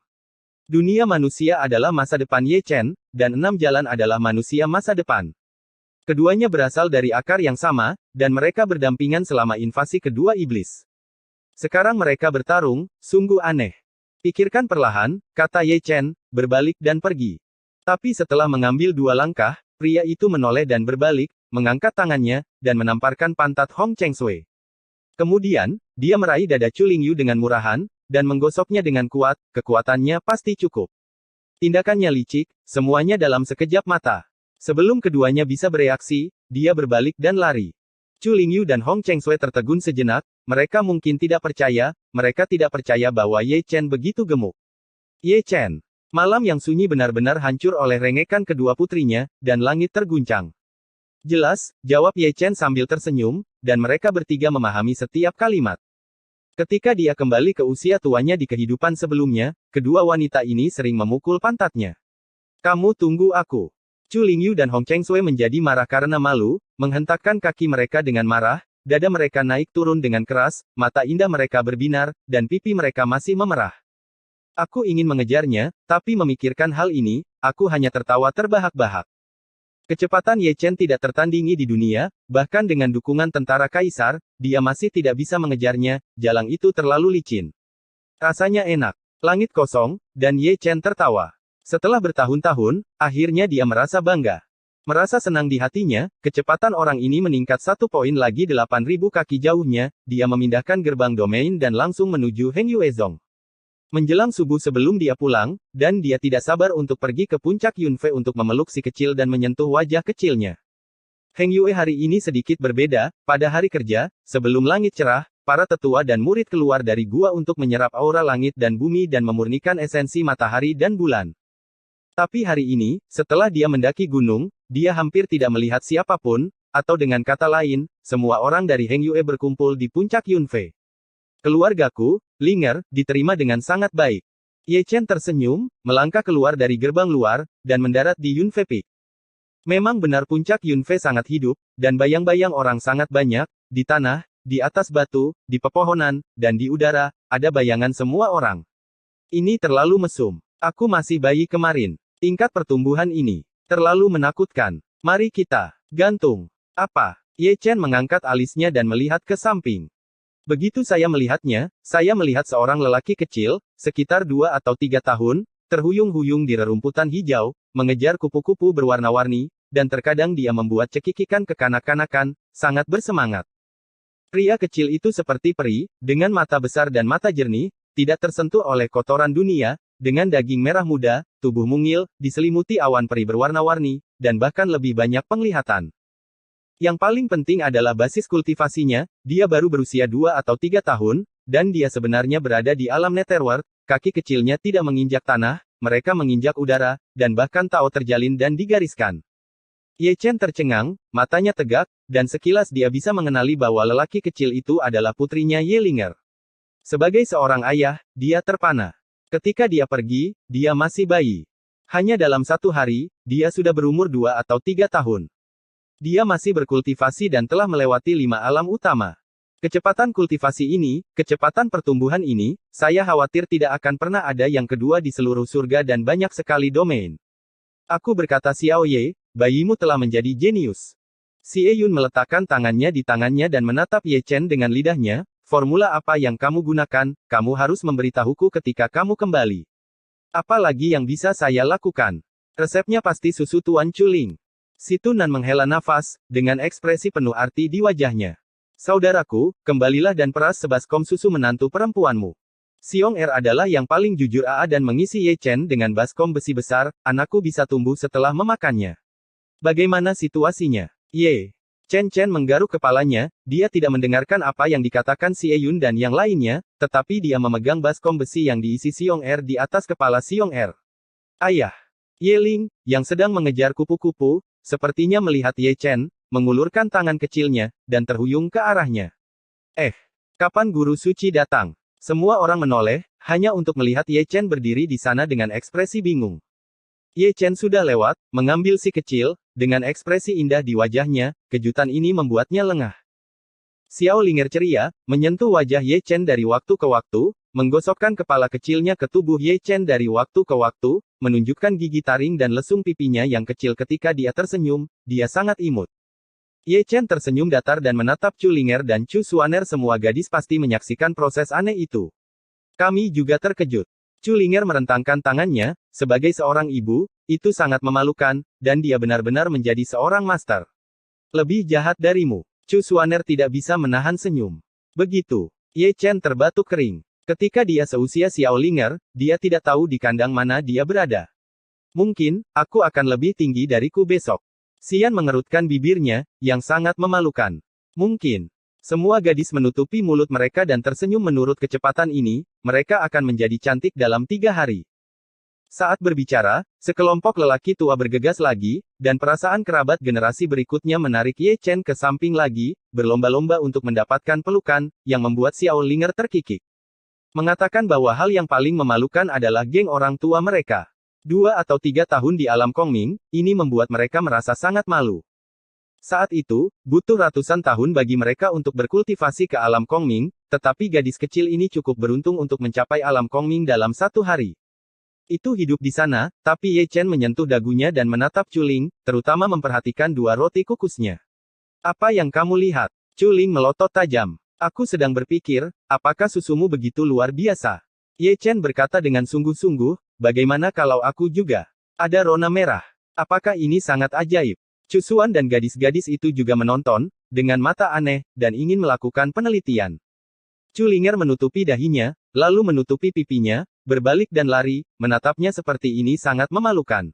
Dunia manusia adalah masa depan Ye Chen, dan 6 jalan adalah manusia masa depan. Keduanya berasal dari akar yang sama, dan mereka berdampingan selama invasi kedua iblis. Sekarang mereka bertarung, sungguh aneh. Pikirkan perlahan, kata Ye Chen, berbalik dan pergi. Tapi setelah mengambil 2 langkah, pria itu menoleh dan berbalik, mengangkat tangannya, dan menamparkan pantat Hong Chengsui. Kemudian, dia meraih dada Chu Lingyu dengan murahan, dan menggosoknya dengan kuat, kekuatannya pasti cukup. Tindakannya licik, semuanya dalam sekejap mata. Sebelum keduanya bisa bereaksi, dia berbalik dan lari. Chu Lingyu dan Hong Chengsui tertegun sejenak, mereka mungkin tidak percaya bahwa Ye Chen begitu gemuk. Ye Chen. Malam yang sunyi benar-benar hancur oleh rengekan kedua putrinya, dan langit terguncang. Jelas, jawab Ye Chen sambil tersenyum, dan mereka bertiga memahami setiap kalimat. Ketika dia kembali ke usia tuanya di kehidupan sebelumnya, kedua wanita ini sering memukul pantatnya. Kamu tunggu aku. Chu Lingyu dan Hong Chengsui menjadi marah karena malu, menghentakkan kaki mereka dengan marah, dada mereka naik turun dengan keras, mata indah mereka berbinar, dan pipi mereka masih memerah. Aku ingin mengejarnya, tapi memikirkan hal ini, aku hanya tertawa terbahak-bahak. Kecepatan Ye Chen tidak tertandingi di dunia, bahkan dengan dukungan tentara kaisar, dia masih tidak bisa mengejarnya, jalan itu terlalu licin. Rasanya enak. Langit kosong, dan Ye Chen tertawa. Setelah bertahun-tahun, akhirnya dia merasa bangga. Merasa senang di hatinya, kecepatan orang ini meningkat 1 poin lagi 8.000 kaki jauhnya, dia memindahkan gerbang domain dan langsung menuju Heng Yuezong. Menjelang subuh sebelum dia pulang, dan dia tidak sabar untuk pergi ke puncak Yunfei untuk memeluk si kecil dan menyentuh wajah kecilnya. Heng Yue hari ini sedikit berbeda, pada hari kerja, sebelum langit cerah, para tetua dan murid keluar dari gua untuk menyerap aura langit dan bumi dan memurnikan esensi matahari dan bulan. Tapi hari ini, setelah dia mendaki gunung, dia hampir tidak melihat siapapun, atau dengan kata lain, semua orang dari Heng Yue berkumpul di puncak Yunfei. Keluargaku, Linger, diterima dengan sangat baik. Ye Chen tersenyum, melangkah keluar dari gerbang luar, dan mendarat di Yunfei Peak. Memang benar puncak Yunfei sangat hidup, dan bayang-bayang orang sangat banyak, di tanah, di atas batu, di pepohonan, dan di udara, ada bayangan semua orang. Ini terlalu mesum. Aku masih bayi kemarin. Tingkat pertumbuhan ini terlalu menakutkan. Mari kita gantung. Apa? Ye Chen mengangkat alisnya dan melihat ke samping. Begitu saya melihatnya, saya melihat seorang lelaki kecil, sekitar 2 atau 3 tahun, terhuyung-huyung di rerumputan hijau, mengejar kupu-kupu berwarna-warni, dan terkadang dia membuat cekikikan kekanak-kanakan, sangat bersemangat. Pria kecil itu seperti peri, dengan mata besar dan mata jernih, tidak tersentuh oleh kotoran dunia, dengan daging merah muda, tubuh mungil, diselimuti awan peri berwarna-warni, dan bahkan lebih banyak penglihatan. Yang paling penting adalah basis kultivasinya, dia baru berusia 2 atau 3 tahun, dan dia sebenarnya berada di alam Netherworld, kaki kecilnya tidak menginjak tanah, mereka menginjak udara, dan bahkan Tao terjalin dan digariskan. Ye Chen tercengang, matanya tegak, dan sekilas dia bisa mengenali bahwa lelaki kecil itu adalah putrinya Ye Linger. Sebagai seorang ayah, dia terpana. Ketika dia pergi, dia masih bayi. Hanya dalam 1 hari, dia sudah berumur 2 atau 3 tahun. Dia masih berkultivasi dan telah melewati 5 alam utama. Kecepatan kultivasi ini, kecepatan pertumbuhan ini, saya khawatir tidak akan pernah ada yang kedua di seluruh surga dan banyak sekali domain. Aku berkata Xiao Ye, bayimu telah menjadi jenius. Xie Yun meletakkan tangannya di tangannya dan menatap Ye Chen dengan lidahnya. Formula apa yang kamu gunakan, kamu harus memberitahuku ketika kamu kembali. Apa lagi yang bisa saya lakukan? Resepnya pasti susu Tuan Chuling. Si Tunan menghela nafas, dengan ekspresi penuh arti di wajahnya. Saudaraku, kembalilah dan peras sebaskom susu menantu perempuanmu. Xiong Er adalah yang paling jujur dan mengisi Ye Chen dengan baskom besi besar, anakku bisa tumbuh setelah memakannya. Bagaimana situasinya? Ye. Chen menggaruk kepalanya, dia tidak mendengarkan apa yang dikatakan Xie Yun dan yang lainnya, tetapi dia memegang baskom besi yang diisi Xiong Er di atas kepala Xiong Er. Ayah. Ye Ling, yang sedang mengejar kupu-kupu, sepertinya melihat Ye Chen, mengulurkan tangan kecilnya, dan terhuyung ke arahnya. Kapan guru suci datang? Semua orang menoleh, hanya untuk melihat Ye Chen berdiri di sana dengan ekspresi bingung. Ye Chen sudah lewat, mengambil si kecil, dengan ekspresi indah di wajahnya, kejutan ini membuatnya lengah. Xiao Linger ceria, menyentuh wajah Ye Chen dari waktu ke waktu, menggosokkan kepala kecilnya ke tubuh Ye Chen dari waktu ke waktu, menunjukkan gigi taring dan lesung pipinya yang kecil ketika dia tersenyum, dia sangat imut. Ye Chen tersenyum datar dan menatap Chu Linger dan Chu Xuaner, semua gadis pasti menyaksikan proses aneh itu. Kami juga terkejut. Chu Linger merentangkan tangannya, sebagai seorang ibu, itu sangat memalukan, dan dia benar-benar menjadi seorang master. Lebih jahat darimu. Chu Xuaner tidak bisa menahan senyum. Begitu. Ye Chen terbatuk kering. Ketika dia seusia Xiao Linger, dia tidak tahu di kandang mana dia berada. Mungkin, aku akan lebih tinggi dariku besok. Xian mengerutkan bibirnya, yang sangat memalukan. Mungkin. Semua gadis menutupi mulut mereka dan tersenyum menurut kecepatan ini, mereka akan menjadi cantik dalam 3 hari. Saat berbicara, sekelompok lelaki tua bergegas lagi, dan perasaan kerabat generasi berikutnya menarik Ye Chen ke samping lagi, berlomba-lomba untuk mendapatkan pelukan, yang membuat Xiao Linger terkikik. Mengatakan bahwa hal yang paling memalukan adalah geng orang tua mereka. 2 atau 3 tahun di alam Kongming, ini membuat mereka merasa sangat malu. Saat itu, butuh ratusan tahun bagi mereka untuk berkultivasi ke alam Kongming, tetapi gadis kecil ini cukup beruntung untuk mencapai alam Kongming dalam 1 hari. Itu hidup di sana, tapi Ye Chen menyentuh dagunya dan menatap Chuling, terutama memperhatikan 2 roti kukusnya. Apa yang kamu lihat? Chuling melotot tajam. Aku sedang berpikir, apakah susumu begitu luar biasa? Ye Chen berkata dengan sungguh-sungguh, bagaimana kalau aku juga ada rona merah? Apakah ini sangat ajaib? Cusuan dan gadis-gadis itu juga menonton, dengan mata aneh, dan ingin melakukan penelitian. Culinger menutupi dahinya, lalu menutupi pipinya, berbalik dan lari, menatapnya seperti ini sangat memalukan.